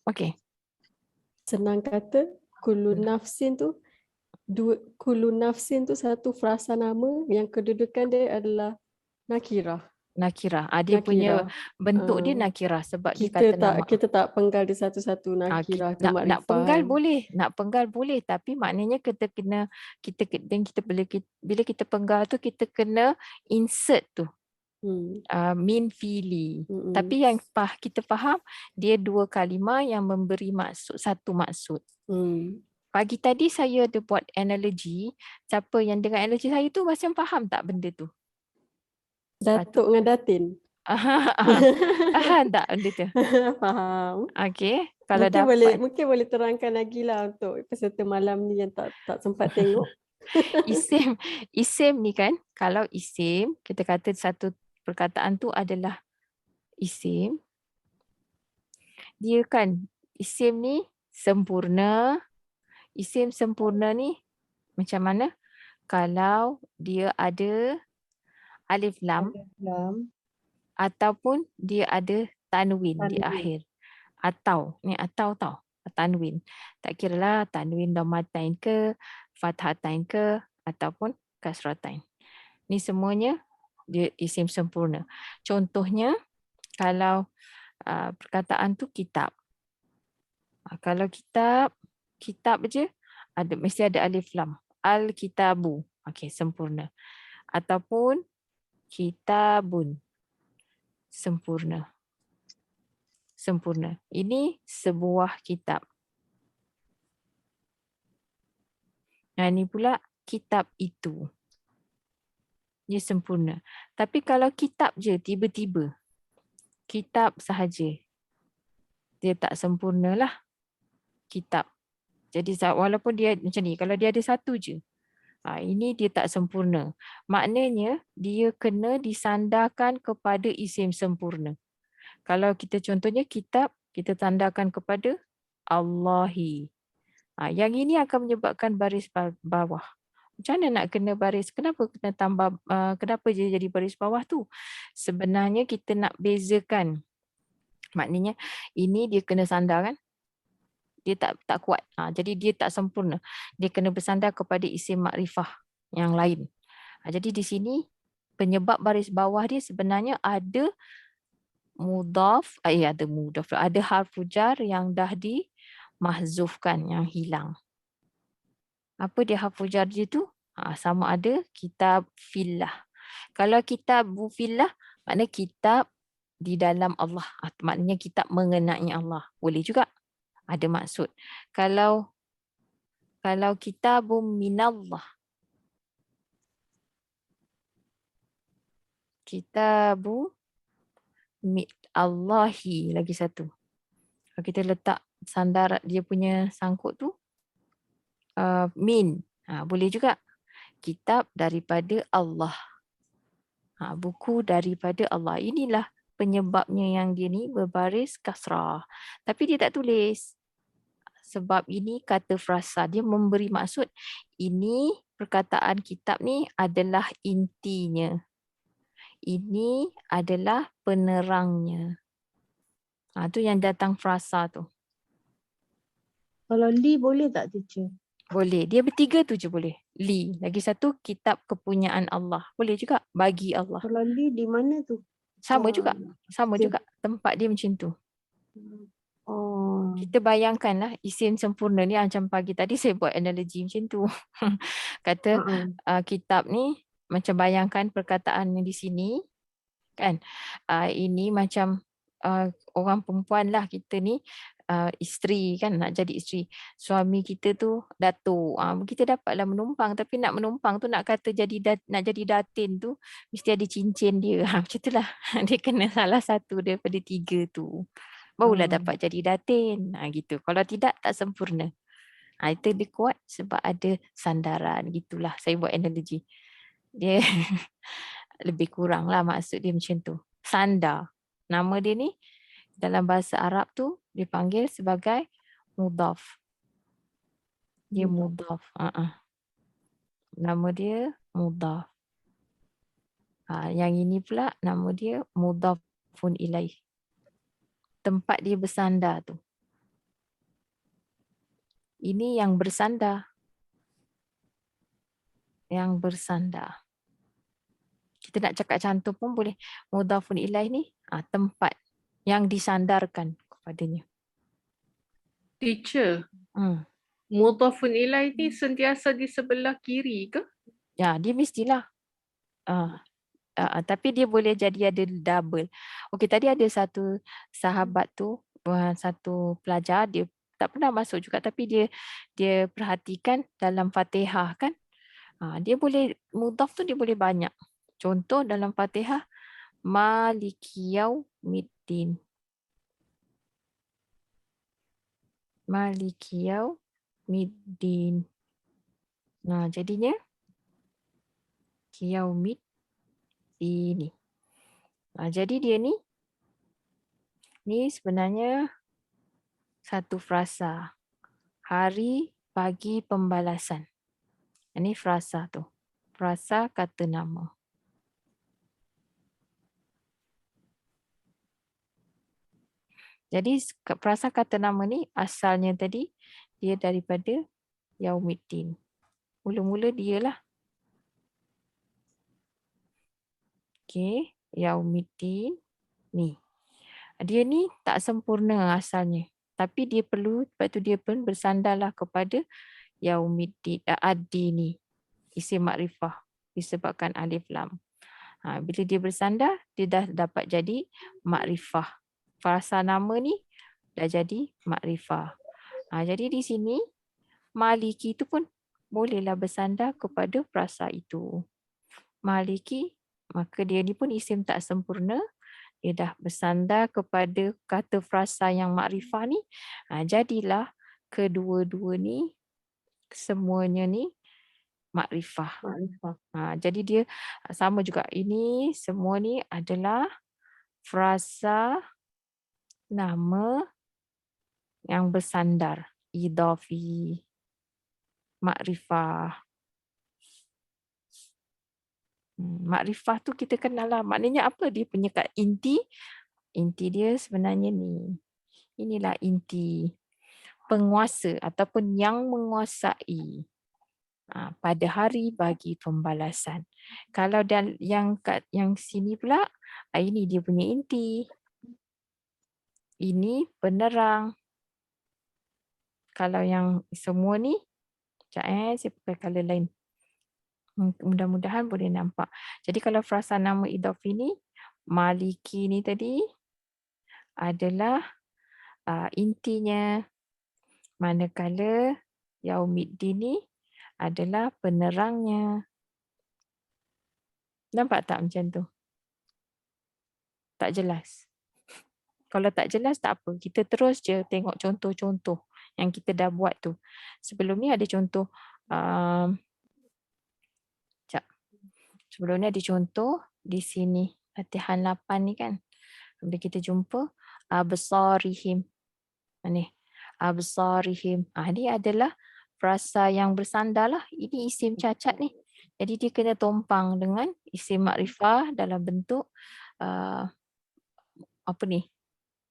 Okey. Senang kata, kullu nafsin tu, kullu nafsin tu satu frasa nama yang kedudukan dia adalah nakirah. Nakirah. Dia punya Nakirah. bentuk dia nakirah sebab dia Kita kata tak nama. kita tak penggal dia satu-satu nakirah ke Nak makrifah. penggal boleh, nak penggal boleh, tapi maknanya kita kena bila kita penggal tu kita kena insert tu min fiili. Tapi yang kita faham dia dua kalimah yang memberi maksud, satu maksud. Pagi tadi saya ada buat analogi, siapa yang dengar analogi saya tu macam faham tak benda tu? Datuk dengan Datin. Faham tak benda tu? Faham. Okey, kalau Mungkin boleh terangkan lagi lah untuk peserta malam ni yang tak sempat tengok. Isim ni kan, kalau isim kita kata satu perkataan tu adalah isim, dia kan isim ni sempurna. Isim sempurna ni macam mana? Kalau dia ada alif lam ataupun dia ada tanwin di akhir. Atau tau, tanwin. Tak kiralah tanwin dhammatain ke, fathatain ke ataupun kasratain. Ni semuanya dia isim sempurna. Contohnya kalau perkataan tu kitab. Kalau kitab je mesti ada alif lam. Al-kitabu. Okey, sempurna. Ataupun kitabun. Sempurna. Ini sebuah kitab. Nah, ini pula kitab itu. Dia sempurna. Tapi kalau kitab je tiba-tiba, kitab sahaja, dia tak sempurna lah. Kitab. Jadi walaupun dia macam ni, kalau dia ada satu je, ini dia tak sempurna. Maknanya dia kena disandarkan kepada isim sempurna. Kalau kita contohnya kitab, kita tandakan kepada Allahi. Yang ini akan menyebabkan baris bawah. Macam mana nak kena baris? Kenapa kena tambah? Kenapa je jadi baris bawah tu? Sebenarnya kita nak bezakan. Maknanya ini dia kena sandar kan? Dia tak kuat. Jadi dia tak sempurna. Dia kena bersandar kepada isim makrifah yang lain. Jadi di sini penyebab baris bawah dia sebenarnya ada mudhaf, ada harfu jar yang dah dimahzufkan, yang hilang. Apa dia harfu jar dia tu? Sama ada kitab fillah. Kalau kitab fillah, maknanya kitab di dalam Allah. Maknanya kitab mengenai Allah. Boleh juga. Ada maksud. Kalau kitabun minallah. Kitabu Allahi lagi satu. Kalau kita letak sandar dia punya sangkut tu min, boleh juga. Kitab daripada Allah. Buku daripada Allah. Inilah penyebabnya yang dia ni berbaris kasrah. Tapi dia tak tulis. Sebab ini kata frasa, dia memberi maksud ini perkataan kitab ni adalah intinya. Ini adalah penerangnya. Tu yang datang frasa tu. Kalau li boleh tak teacher? Boleh. Dia bertiga tu je boleh. Li. Lagi satu kitab kepunyaan Allah. Boleh juga bagi Allah. Kalau li di mana tu? Sama juga. Tempat dia macam tu. Kita bayangkanlah isim sempurna ni macam pagi tadi saya buat analogi macam tu. Kata kitab ni macam bayangkan perkataan yang di sini kan. Ini macam orang perempuan lah kita ni, isteri kan, nak jadi isteri. Suami kita tu datuk. Kita dapatlah menumpang, tapi nak menumpang tu nak kata nak jadi datin tu mesti ada cincin dia. Macam itulah. Dia kena salah satu daripada tiga tu. Barulah dapat jadi datin. Gitu. Kalau tidak, tak sempurna. Itu dia kuat sebab ada sandaran. Gitulah saya buat analogi. Dia lebih kurang lah maksud dia macam tu. Sandar. Nama dia ni dalam bahasa Arab tu dipanggil sebagai mudhaf. Dia mudhaf. Nama dia mudhaf. Yang ini pula nama dia mudhafun ilaih. Tempat dia bersandar tu. Ini yang bersandar. Yang bersandar. Kita nak cakap cantum pun boleh. Mudhafun ilaih ni tempat yang disandarkan kepadanya. Teacher, Hmm. mudhafun ilaih ni sentiasa di sebelah kiri ke? Ya, dia mestilah. Tapi dia boleh jadi ada double. Okey, tadi ada satu sahabat tu, satu pelajar, dia tak pernah masuk juga tapi dia perhatikan dalam Fatihah kan. Dia boleh mudhaf tu dia boleh banyak. Contoh dalam Fatihah Maliki Yaumiddin. Maliki Yaumiddin. Nah, jadinya Yaumid ini. Jadi dia ni sebenarnya satu frasa. Hari pagi pembalasan. Ini frasa tu. Frasa kata nama. Jadi frasa kata nama ni asalnya tadi dia daripada Yaumiddin. Mula-mula dia lah. Okey, Yaumiddin ni. Dia ni tak sempurna asalnya. Tapi dia perlu, sebab tu dia pun bersandarlah kepada Yaumiddin, Ad-Din ni. Isim makrifah disebabkan alif lam. Bila dia bersandar, dia dah dapat jadi makrifah. Frasa nama ni dah jadi makrifah. Jadi di sini, Maliki tu pun bolehlah bersandar kepada frasa itu. Maliki, maka dia ni pun isim tak sempurna. Dia dah bersandar kepada kata frasa yang makrifah ni. Jadilah kedua-dua ni, semuanya ni makrifah. Jadi dia sama juga. Ini semua ni adalah frasa nama yang bersandar. Idhafi, makrifah. Makrifah tu kita kenal lah. Maknanya apa dia punya kat inti? Inti dia sebenarnya ni. Inilah inti. Penguasa ataupun yang menguasai. Pada hari bagi pembalasan. Kalau yang sini pula, ini dia punya inti. Ini penerang. Kalau yang semua ni, sekejap saya pakai colour lain. Mudah-mudahan boleh nampak. Jadi kalau frasa nama idhafi ni, Maliki ni tadi adalah intinya. Manakala Yaumiddin ni adalah penerangnya. Nampak tak macam tu? Tak jelas. Kalau tak jelas tak apa. Kita terus je tengok contoh-contoh yang kita dah buat tu. Sebelum ni ada contoh. Sebelum ni ada contoh di sini. Latihan 8 ni kan. Bila kita jumpa absarihim. Ni. Absarihim. Ni adalah frasa yang bersandar lah. Ini isim cacat ni. Jadi dia kena tumpang dengan isim makrifah dalam bentuk apa ni?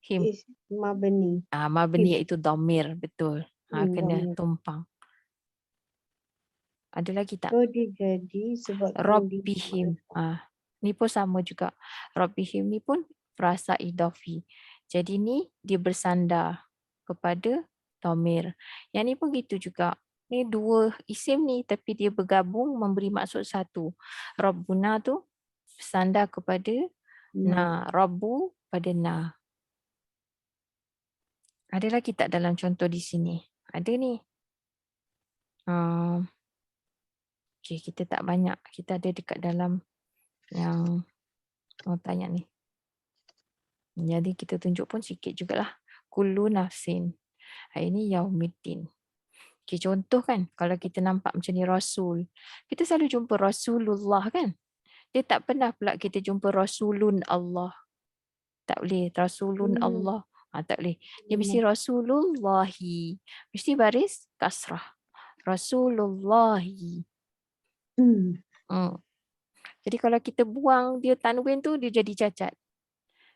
Him. Mabni. Mabni iaitu dhamir. Betul. Kena tumpang. Ada lagi tak? Dia jadi sebab Rabbihim. Ni pun sama juga. Rabbihim ni pun frasa idhafi. Jadi ni dia bersandar kepada dhamir. Yang ni pun gitu juga. Ni dua isim ni tapi dia bergabung memberi maksud satu. Rabbuna tu bersandar kepada na. Rabbu pada na. Ada lagi tak dalam contoh di sini? Ada ni. Okay, kita tak banyak. Kita ada dekat dalam yang mau tanya ni. Jadi kita tunjuk pun sikit jugalah. Kullu nafsin. Ini Yaumiddin. Okay, contoh kan, kalau kita nampak macam ni Rasul, kita selalu jumpa Rasulullah kan. Dia tak pernah pula kita jumpa Rasulun Allah. Tak boleh, Rasulun Allah. Tak boleh. Dia mesti Rasulullahi. Mesti baris kasrah. Rasulullahi. Jadi kalau kita buang dia tanwin tu, dia jadi cacat.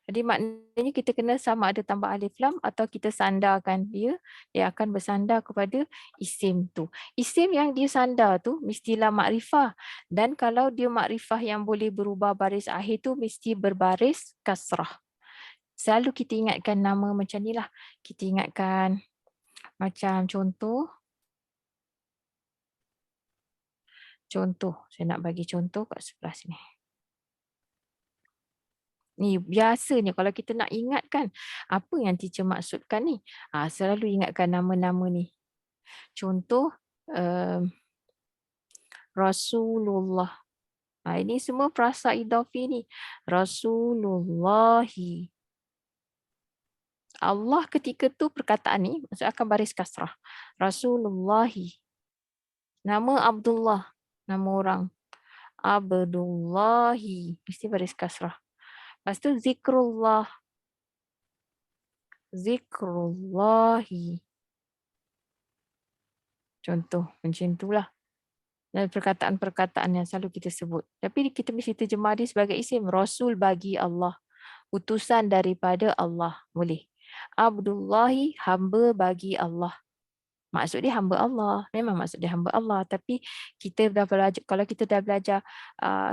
Jadi maknanya kita kena sama ada tambah alif lam atau kita sandarkan dia akan bersandar kepada isim tu. Isim yang dia sandar tu mestilah makrifah. Dan kalau dia makrifah yang boleh berubah baris akhir tu mesti berbaris kasrah. Selalu kita ingatkan nama macam ni lah. Kita ingatkan macam contoh. Saya nak bagi contoh kat sebelah sini. Ni biasanya kalau kita nak ingatkan apa yang teacher maksudkan ni, selalu ingatkan nama-nama ni. Contoh Rasulullah. Ini semua frasa idhafi ni. Rasulullahi. Allah ketika tu perkataan ni maksud akan baris kasrah. Rasulullahi. Nama Abdullah, nama orang. Abdullahi. Mesti baris kasrah. Lepas tu zikrullah. Zikrullahi. Contoh macam itulah. Dan perkataan-perkataan yang selalu kita sebut. Tapi kita mesti terjemah dia sebagai isim. Rasul bagi Allah. Utusan daripada Allah. Boleh. Abdullahi, hamba bagi Allah. Maksud dia hamba Allah. Memang maksud dia hamba Allah. Tapi kita dah belajar, kalau kita dah belajar,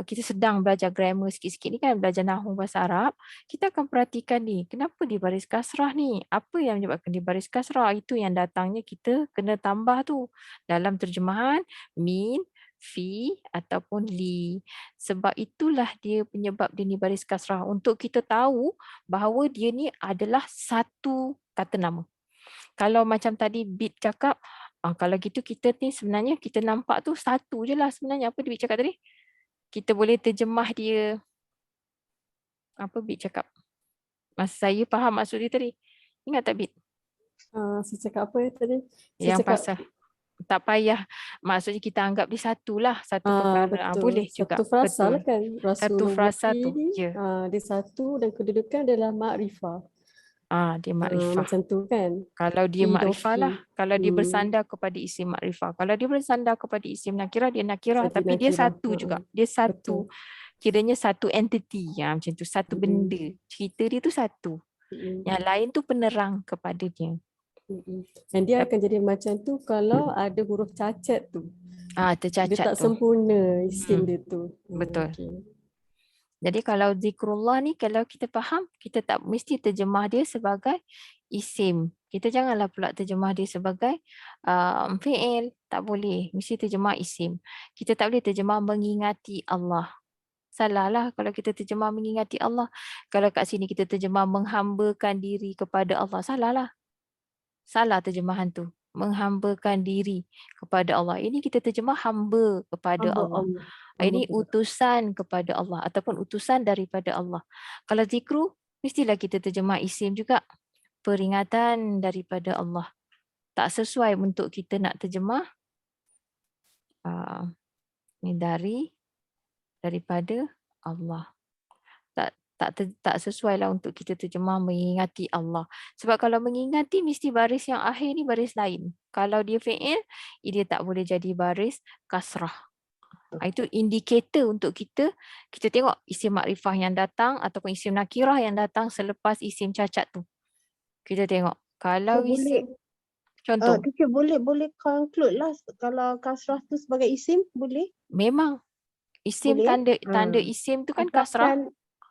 kita sedang belajar grammar sikit-sikit ni kan, belajar nahwu bahasa Arab, kita akan perhatikan ni, kenapa dia baris kasrah ni? Apa yang menyebabkan dia baris kasrah? Itu yang datangnya kita kena tambah tu. Dalam terjemahan, min, fi ataupun li. Sebab itulah dia penyebab dia ni baris kasrah. Untuk kita tahu bahawa dia ni adalah satu kata nama. Kalau macam tadi Bit cakap, kalau gitu kita ni sebenarnya kita nampak tu satu je lah sebenarnya. Apa Bit cakap tadi? Kita boleh terjemah dia. Apa Bit cakap? Saya faham maksud dia tadi. Ingat tak Bit? Saya cakap apa tadi? Yang pasal tak payah. Maksudnya kita anggap dia satu lah. Satu perkara. Boleh juga. Satu frasa lah kan. Satu frasa tu. Dia satu dan kedudukan adalah makrifah. Dia makrifah. Macam tu kan. Kalau dia makrifah lah. Kalau dia bersandar kepada isim makrifah. Kalau dia bersandar kepada isim nakirah, dia nakirah. Tapi dia satu juga. Dia satu. Kiranya satu entity. Macam tu. Satu benda. Cerita dia tu satu. Yang lain tu penerang kepada dia. Dan dia akan jadi macam tu kalau ada huruf cacat tu. Tercacat tu. Dia tak sempurna isim dia tu. Betul. Jadi kalau zikrullah ni, kalau kita faham, kita tak mesti terjemah dia sebagai isim. Kita janganlah pula terjemah dia sebagai fi'il. Tak boleh. Mesti terjemah isim. Kita tak boleh terjemah mengingati Allah. Salah lah kalau kita terjemah mengingati Allah. Kalau kat sini kita terjemah menghambakan diri kepada Allah. Salah lah. Salah terjemahan tu. Menghambakan diri kepada Allah. Ini kita terjemah hamba kepada Allah. Ini utusan kepada Allah ataupun utusan daripada Allah. Kalau zikru, mestilah kita terjemah isim juga. Peringatan daripada Allah. Tak sesuai untuk kita nak terjemah ni daripada Allah. Tak sesuai lah untuk kita terjemah mengingati Allah. Sebab kalau mengingati mesti baris yang akhir ni baris lain. Kalau dia fi'il, dia tak boleh jadi baris kasrah. Itu indikator untuk kita tengok isim makrifah yang datang ataupun isim nakirah yang datang selepas isim cacat tu. Kita tengok. Kalau isim, contoh. Kita boleh conclude lah kalau kasrah tu sebagai isim, boleh? Memang. Isim boleh? Tanda isim tu kan kasrah.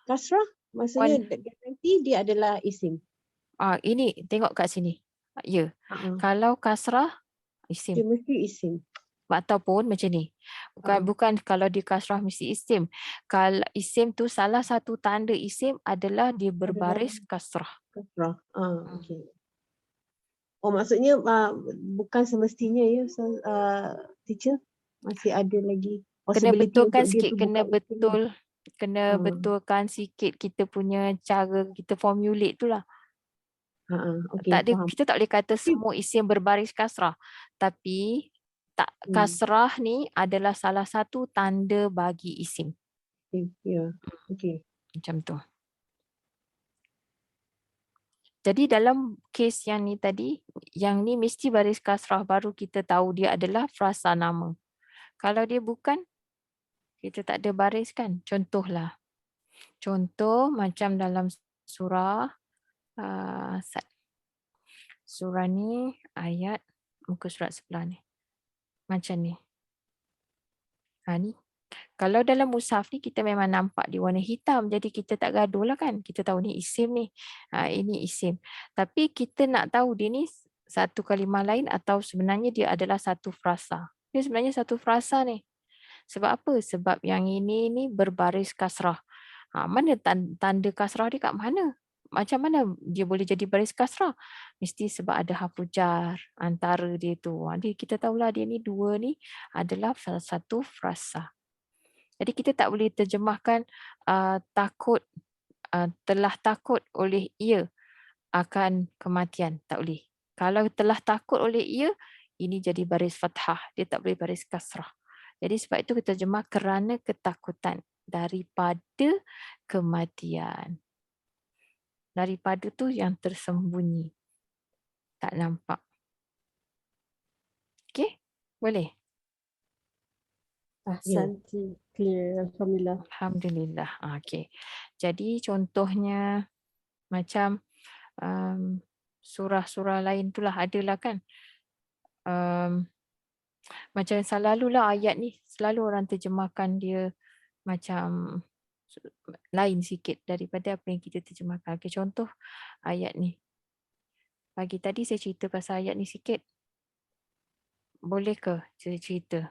Kasrah maksudnya nanti dia adalah isim. Ini tengok kat sini. Ya. Kalau kasrah isim. Dia mesti isim. Ataupun macam ni. Bukan kalau dia kasrah mesti isim. Kalau isim tu salah satu tanda isim adalah dia berbaris kasrah. Kasrah. Okey. Maksudnya bukan semestinya ya teacher, masih ada lagi kena betulkan sikit, kena betulkan sikit kita punya cara kita formulate tu lah. Okey, Tak ada, faham. kita tak boleh kata semua isim berbaris kasrah. Tapi kasrah ni adalah salah satu tanda bagi isim. Ya. Okey. Macam tu. Jadi dalam kes yang ni tadi, yang ni mesti baris kasrah, baru kita tahu dia adalah frasa nama. Kalau dia bukan, kita tak ada baris kan. Contohlah. Contoh macam dalam surah surah ni ayat muka surat sebelah ni. Macam ni. Ni. Kalau dalam mushaf ni kita memang nampak di warna hitam. Jadi kita tak gaduh lah kan. Kita tahu ni isim ni. Ini isim. Tapi kita nak tahu dia ni satu kalimah lain atau sebenarnya dia adalah satu frasa. Dia sebenarnya satu frasa ni. Sebab apa? Sebab yang ini ni berbaris kasrah. Mana tanda kasrah dia kat mana? Macam mana dia boleh jadi baris kasrah? Mesti sebab ada harfu jar antara dia tu. Jadi kita tahulah dia ni dua ni adalah satu frasa. Jadi kita tak boleh terjemahkan takut, telah takut oleh ia akan kematian. Tak boleh. Kalau telah takut oleh ia, ini jadi baris fathah. Dia tak boleh baris kasrah. Jadi sebab itu kita terjemah kerana ketakutan daripada kematian. Daripada tu yang tersembunyi. Tak nampak. Okey? Boleh? Ahsanti. Clear. Alhamdulillah. Alhamdulillah. Okey. Jadi contohnya macam surah-surah lain tu lah adalah kan. Macam selalulah ayat ni selalu orang terjemahkan dia macam lain sikit daripada apa yang kita terjemahkan. Okay, contoh ayat ni. Pagi tadi saya cerita pasal ayat ni sikit. Boleh ke cerita?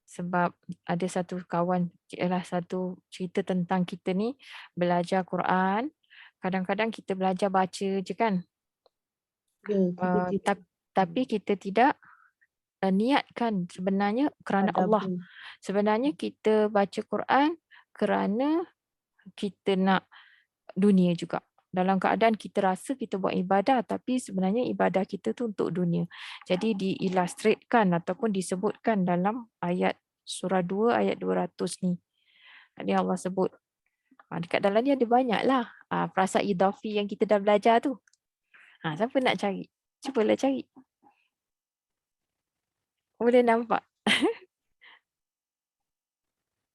Sebab ada satu kawan, satu cerita tentang kita ni belajar Quran. Kadang-kadang kita belajar baca je kan. Tapi kita tidak niatkan sebenarnya kerana Allah. Sebenarnya kita baca Quran kerana kita nak dunia juga. Dalam keadaan kita rasa kita buat ibadah tapi sebenarnya ibadah kita tu untuk dunia. Jadi diilustrasikan ataupun disebutkan dalam ayat surah 2 ayat 200 ni. Dia Allah sebut. Dekat dalam ni ada banyak lah frasa idafi yang kita dah belajar tu. Siapa nak cari? Cubalah cari. Boleh nampak?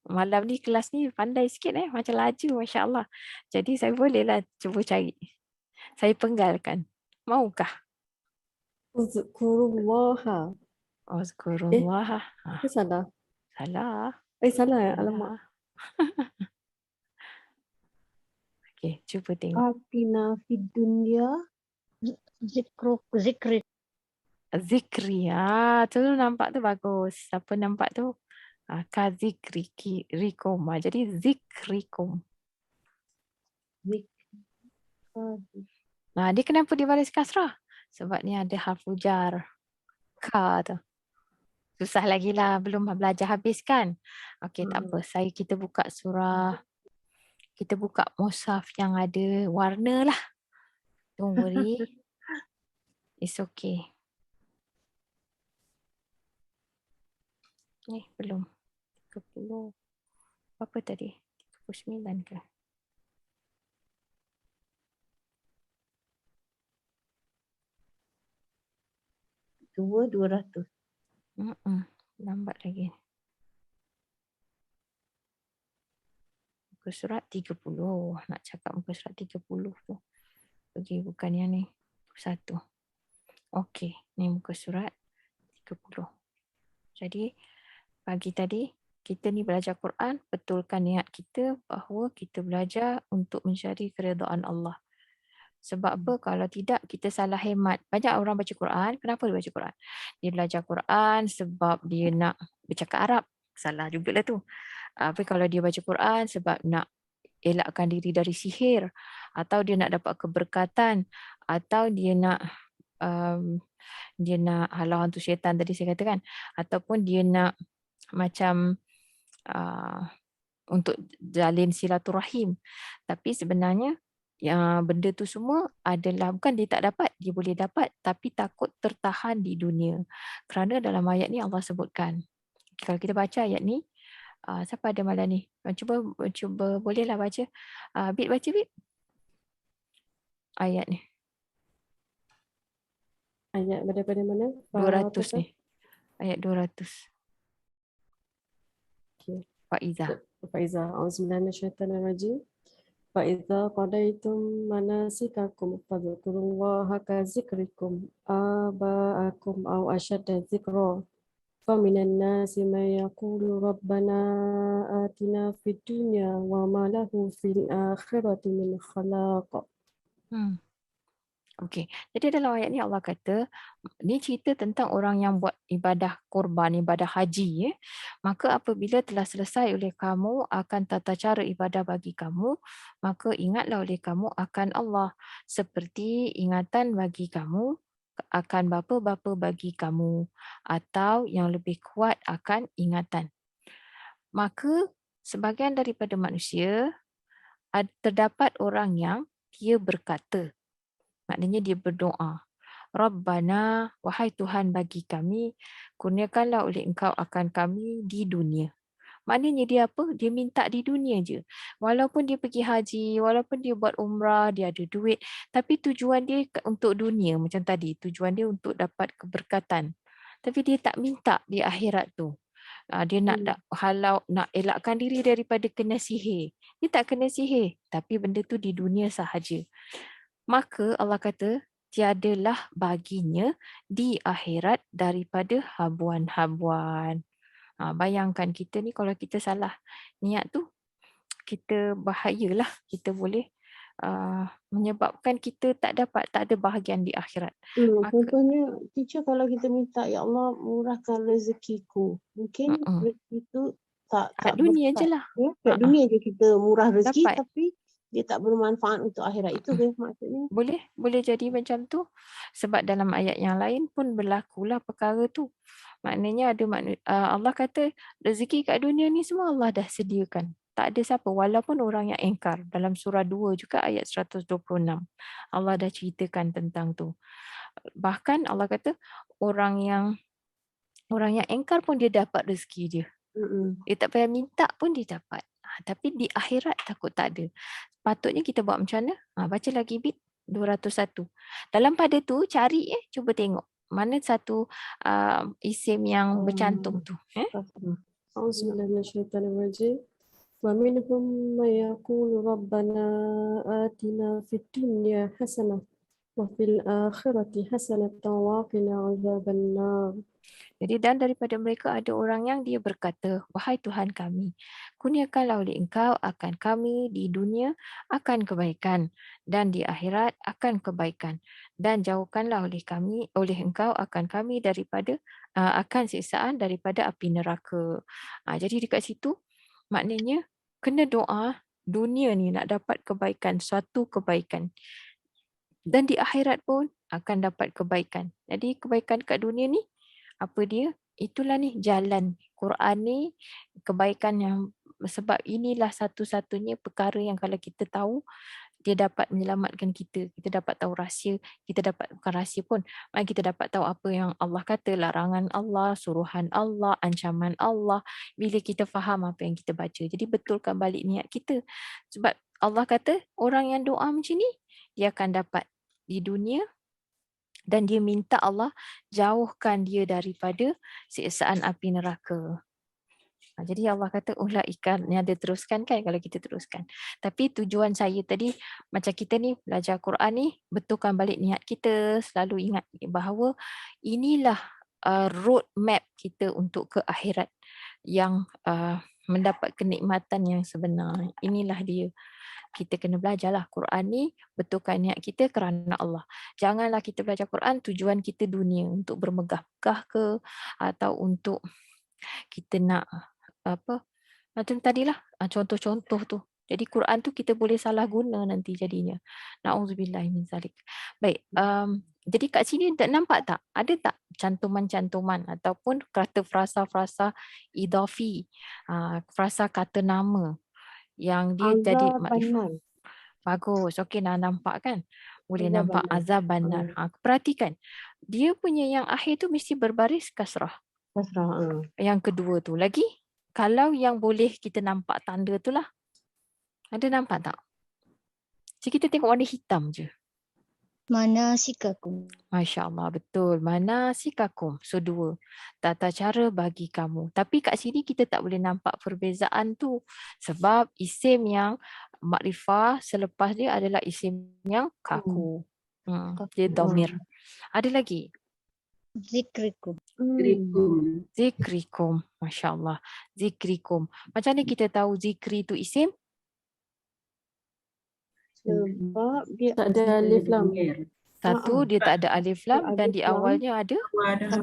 Malam ni kelas ni pandai sikit macam laju masya-Allah. Jadi saya bolehlah cuba cari. Saya penggalkan. Maukah? Uzkurullaha. Uzkurullah. Salah. Salah. Salah ya? Alamak. Okey, cuba tengok. Atina fid dunya Zikri. Zikri. Tu nampak tu bagus. Siapa nampak tu? Ka zikrikum. Jadi zikrikum. Dia kenapa dia baris kasrah? Sebab ni ada harfu jar. Ka tu. Susah lagi lah. Belum belajar habis kan? Okey, tak apa. Kita buka surah. Kita buka mushaf yang ada warna lah. Don't worry. It's okay. Belum. 30. Apa tadi? 39 ke? Dua 200. Lambat lagi. Muka surat 30. Nak cakap muka surat 30 tu. Okey, bukan yang ni. Satu. Okey, ni muka surat 30. Jadi, pagi tadi, kita ni belajar Quran, betulkan niat kita bahawa kita belajar untuk mencari keredaan Allah. Sebab apa? Kalau tidak, kita salah hemat. Banyak orang baca Quran. Kenapa dia baca Quran? Dia belajar Quran sebab dia nak bercakap Arab. Salah jugalah tu. Tapi kalau dia baca Quran sebab nak elakkan diri dari sihir, atau dia nak dapat keberkatan, atau dia nak halau hantu syaitan tadi saya katakan, ataupun dia nak macam untuk jalin silaturahim. Tapi sebenarnya benda tu semua adalah bukan dia tak dapat, dia boleh dapat tapi takut tertahan di dunia. Kerana dalam ayat ni Allah sebutkan. Kalau kita baca ayat ni, siapa ada malam ni? Cuba bolehlah baca. Bit baca Bit ayat ni. Ayat daripada mana? 200 ni. Ayat 200. Okey. Faiza. Faiza, auzubillahi minasyaitonirrajim. Faiza qadaitum manasikakum fadhkurullaha ka zikrikum aba'akum aw ashadda dzikra. Faminan nasi man yaqulu rabbana atina fid dunya wa ma lahu fil akhirati min khalaq. Okey. Jadi dalam ayat ni Allah kata, ni cerita tentang orang yang buat ibadah korban, ibadah haji. Maka apabila telah selesai oleh kamu akan tata cara ibadah bagi kamu, maka ingatlah oleh kamu akan Allah seperti ingatan bagi kamu akan bapa-bapa bagi kamu atau yang lebih kuat akan ingatan. Maka sebahagian daripada manusia terdapat orang yang dia berkata, maknanya dia berdoa, Rabbana, wahai Tuhan bagi kami, kurniakanlah oleh Engkau akan kami di dunia. Maknanya dia apa? Dia minta di dunia je. Walaupun dia pergi haji, walaupun dia buat umrah, dia ada duit, tapi tujuan dia untuk dunia macam tadi, tujuan dia untuk dapat keberkatan. Tapi dia tak minta di akhirat tu. Dia nak nak elakkan diri daripada kena sihir. Dia tak kena sihir, tapi benda tu di dunia sahaja. Maka Allah kata, tiadalah baginya di akhirat daripada habuan-habuan. Bayangkan kita ni kalau kita salah niat tu, kita bahayalah. Kita boleh menyebabkan kita tak ada bahagian di akhirat. Contohnya, teacher kalau kita minta, ya Allah murahkan rezekiku. Mungkin rezeki tu tak dunia berkat. je lah. Ya? Kat dunia je kita murah rezeki, Dapat. tapi dia tak bermanfaat untuk akhirat. Itu ke maksudnya? Boleh jadi macam tu. Sebab dalam ayat yang lain pun berlakulah perkara tu. Maknanya Allah kata rezeki kat dunia ni semua Allah dah sediakan. Tak ada siapa, walaupun orang yang engkar. Dalam surah 2 juga ayat 126. Allah dah ceritakan tentang tu. Bahkan Allah kata orang yang engkar pun dia dapat rezeki dia. Dia tak payah minta pun dia dapat. Tapi di akhirat takut tak ada. Patutnya kita buat macam mana? Baca lagi Bit 201. Dalam pada tu cari cuba tengok mana satu isim yang bercantum tu. Auzubillahi minasyaitonirrajim. Wa minhum may yaqulu rabbana atina fid dunya hasanah wa fil akhirati hasanatan wa qina adzabannar. Jadi dan daripada mereka ada orang yang dia berkata, wahai Tuhan kami, kurniakanlah oleh Engkau akan kami di dunia akan kebaikan dan di akhirat akan kebaikan, dan jauhkanlah oleh Engkau akan kami daripada akan siksaan daripada api neraka. Jadi dekat situ maknanya kena doa dunia ni nak dapat kebaikan, suatu kebaikan. Dan di akhirat pun akan dapat kebaikan. Jadi kebaikan kat dunia ni apa dia? Itulah ni jalan Quran ni, kebaikan yang sebab inilah satu-satunya perkara yang kalau kita tahu dia dapat menyelamatkan kita. Kita dapat tahu rahsia, kita dapat bukan rahsia pun, kita dapat tahu apa yang Allah kata, larangan Allah, suruhan Allah, ancaman Allah. Bila kita faham apa yang kita baca, jadi betulkan balik niat kita. Sebab Allah kata orang yang doa macam ni dia akan dapat di dunia. Dan dia minta Allah jauhkan dia daripada siksaan api neraka. Jadi Allah kata ikan yang dia teruskan kan kalau kita teruskan. Tapi tujuan saya tadi macam kita ni belajar Quran ni betulkan balik niat kita, selalu ingat bahawa inilah road map kita untuk ke akhirat yang mendapat kenikmatan yang sebenar. Inilah dia. Kita kena belajarlah Quran ni, betulkan niat kita kerana Allah. Janganlah kita belajar Quran tujuan kita dunia untuk bermegah-megah ke atau untuk kita nak apa macam tadilah contoh-contoh tu. Jadi Quran tu kita boleh salah guna nanti jadinya. Nauzubillah min zalik. Baik, jadi kat sini tak nampak tak? Ada tak cantuman-cantuman ataupun kata frasa-frasa idafi, frasa kata nama yang dia jadi makrifat. Bagus. Okey, dah nampak kan? Boleh Azab nampak benar. azab banar. Perhatikan. Dia punya yang akhir tu mesti berbaris kasrah. Kasrah. Yang kedua tu lagi. Kalau yang boleh kita nampak tanda tu lah. Ada nampak tak? Jadi kita tengok warna hitam je. Manasikakum. Masya Allah, betul. Manasikakum. So, 2. Tata cara bagi kamu. Tapi kat sini kita tak boleh nampak perbezaan tu. Sebab isim yang makrifah selepas dia adalah isim yang kaku. Dia dhamir. Ada lagi? Zikrikum. Zikrikum. Masya Allah. Zikrikum. Macam mana kita tahu zikri tu isim? Sebab dia Tak ada alif lam. Satu, dia tak ada alif lam dan di awalnya ada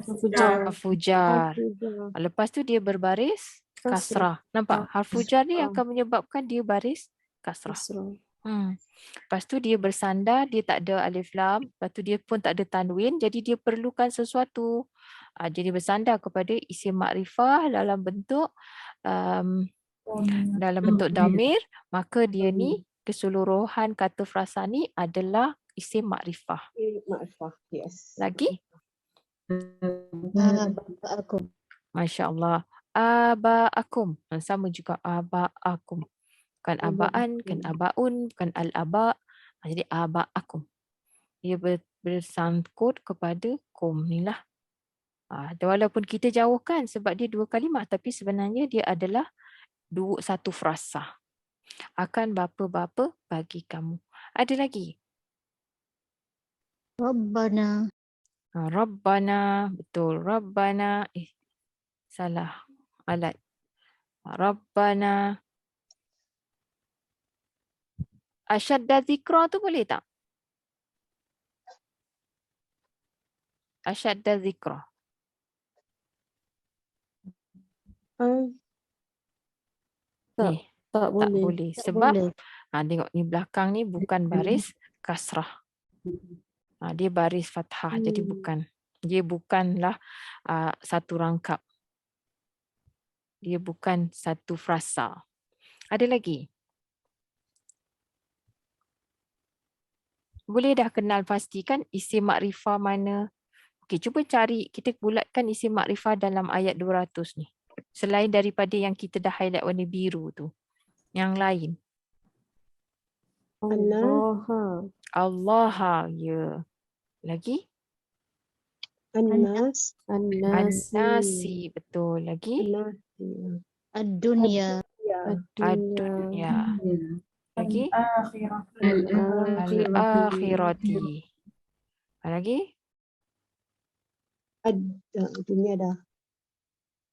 Fujar. harfu jar. Al-Fujar. Lepas tu dia berbaris kasrah. Nampak? Harfu jar ni akan menyebabkan dia baris kasrah. Lepas tu dia bersandar, dia tak ada alif lam. Lepas tu dia pun tak ada tanwin. Jadi dia perlukan sesuatu. Jadi bersandar kepada isim makrifah dalam bentuk damir. Maka dia ni keseluruhan kata frasa ni adalah isim makrifah. Makrifah. Yes. Lagi? Abaakum. Masya Allah. Abaakum. Sama juga abaakum. Bukan abaan, bukan abaun, bukan al-aba. Jadi abaakum. Dia bersangkut kepada kum ni lah. Walaupun kita jauhkan sebab dia 2 kalimah. Tapi sebenarnya dia adalah satu frasa. Akan bapa-bapa bagi kamu. Ada lagi? Rabbana. Rabbana. Betul. Rabbana. Salah. Alat. Rabbana. Asyadda zikra tu boleh tak? Asyadda zikra. Tak Tak boleh. boleh. Tak Sebab boleh. tengok ni belakang ni bukan baris kasrah. Dia baris fathah. Jadi bukan. Dia bukanlah satu rangkap. Dia bukan satu frasa. Ada lagi? Boleh dah kenal pastikan isim makrifah mana? Okey, cuba cari. Kita bulatkan isim makrifah dalam ayat 200 ni. Selain daripada yang kita dah highlight warna biru tu. Yang lain. Allah. Ya. Lagi? An-nas. An-nasi. Betul. Lagi? Ad-dunya. Ad-dunya. Lagi? Al-akhirah. Al-akhirati. Lagi? Dunia dah.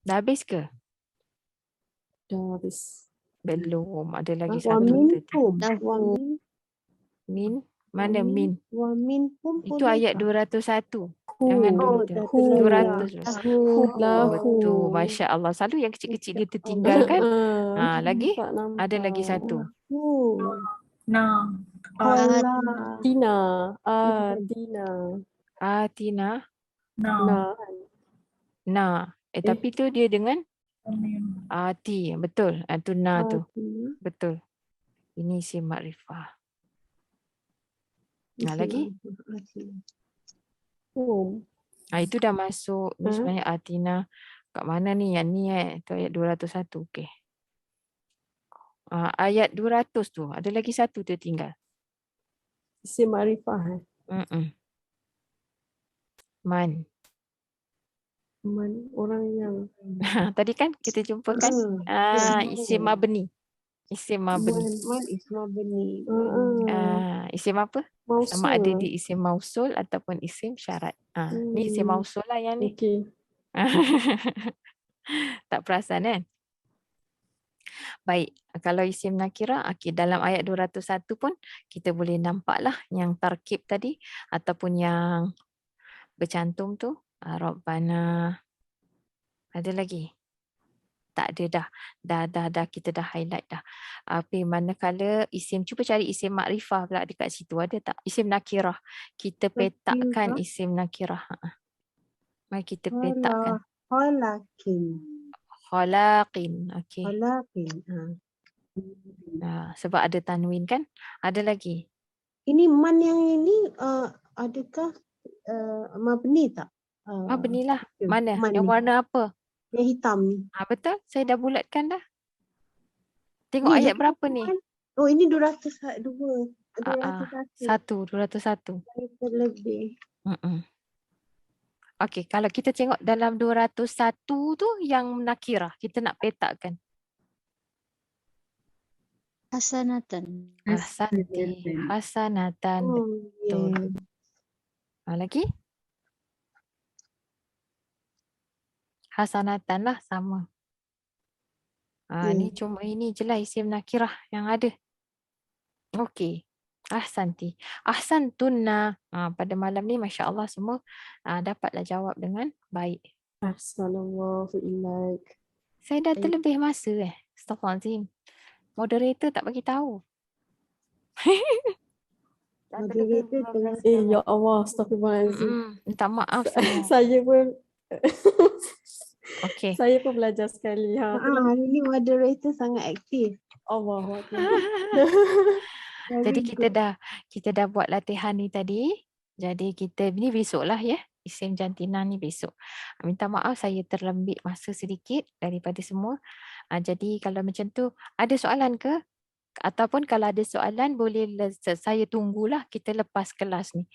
Dah habis ke? Dah habis. Belum. Ada lagi Wa satu minkum. tadi. Wa min. Min? Mana min? Wa minkum. Itu ayat 201. Hu. Jangan dulu tu. 200. Betul. Masya Allah. Selalu yang kecil-kecil dia tertinggal kan? Lagi? Tak nampak. Ada lagi satu. Tina. Tina. Atina. Nah. Tapi tu dia dengan ati. Betul. Tu na tu. Betul. Ini isim makrifah. Lagi? Itu dah masuk. Ni sebenarnya atina. Kat mana ni? Yang ni tu ayat 201. Okey. Ayat 200 tu. Ada lagi satu tu tinggal. Isim makrifah. Man. Man, orang yang. Tadi kan kita jumpa kan? Isim mabni. Isim mabni. Man is mabni. Isim apa? Mausul. Sama ada di isim mausul ataupun isim syarat. Ni isim mausul lah yang ni. Okey. Tak perasan kan? Baik, kalau isim nakirah, dalam ayat 201 pun kita boleh nampak lah yang tarkib tadi ataupun yang bercantum tu. Rabbana. Ada lagi? Tak ada dah. Kita dah highlight dah. Manakala isim, cuba cari isim makrifah pula dekat situ. Ada tak? Isim nakirah. Kita petakkan isim nakirah. Mari kita petakkan. Khalaqin. Khalaqin. Okey. Khalaqin. Sebab ada tanwin kan. Ada lagi. Ini man yang ini adakah mabni tak? Benilah. Mana? Man Yang ni, warna apa? yang hitam ni. Betul. Saya dah bulatkan dah. Tengok Ni ayat yang berapa ni? man. Oh ini 202. 201. 201. Saya terlebih. Okey, kalau kita tengok dalam 201 tu yang nakirah, kita nak petakkan. Hasanatan. Ahsanti, hasanatan. Oh, Betul. Lagi? Hasanatan lah sama. Ni cuma ini je lah isim nakirah yang ada. Okey. Ahsanti. Ahsantunna. Pada malam ni Masya Allah semua dapatlah jawab dengan baik. Ahsanallahu ilaik. Saya dah terlebih masa Astaghfirullahaladzim. Moderator tak bagi tahu. Moderator tengah Ya Allah, astagfirullahaladzim. Minta maaf semua. Saya pun Okey. saya pun belajar sekali. hari ni moderator sangat aktif. Allah. Jadi kita dah buat latihan ni tadi. Jadi kita ni besok lah ya. Isim jantina ni besok. Minta maaf saya terlembik masa sedikit daripada semua. Jadi kalau macam tu ada soalan ke? Ataupun kalau ada soalan boleh saya tunggulah kita lepas kelas ni.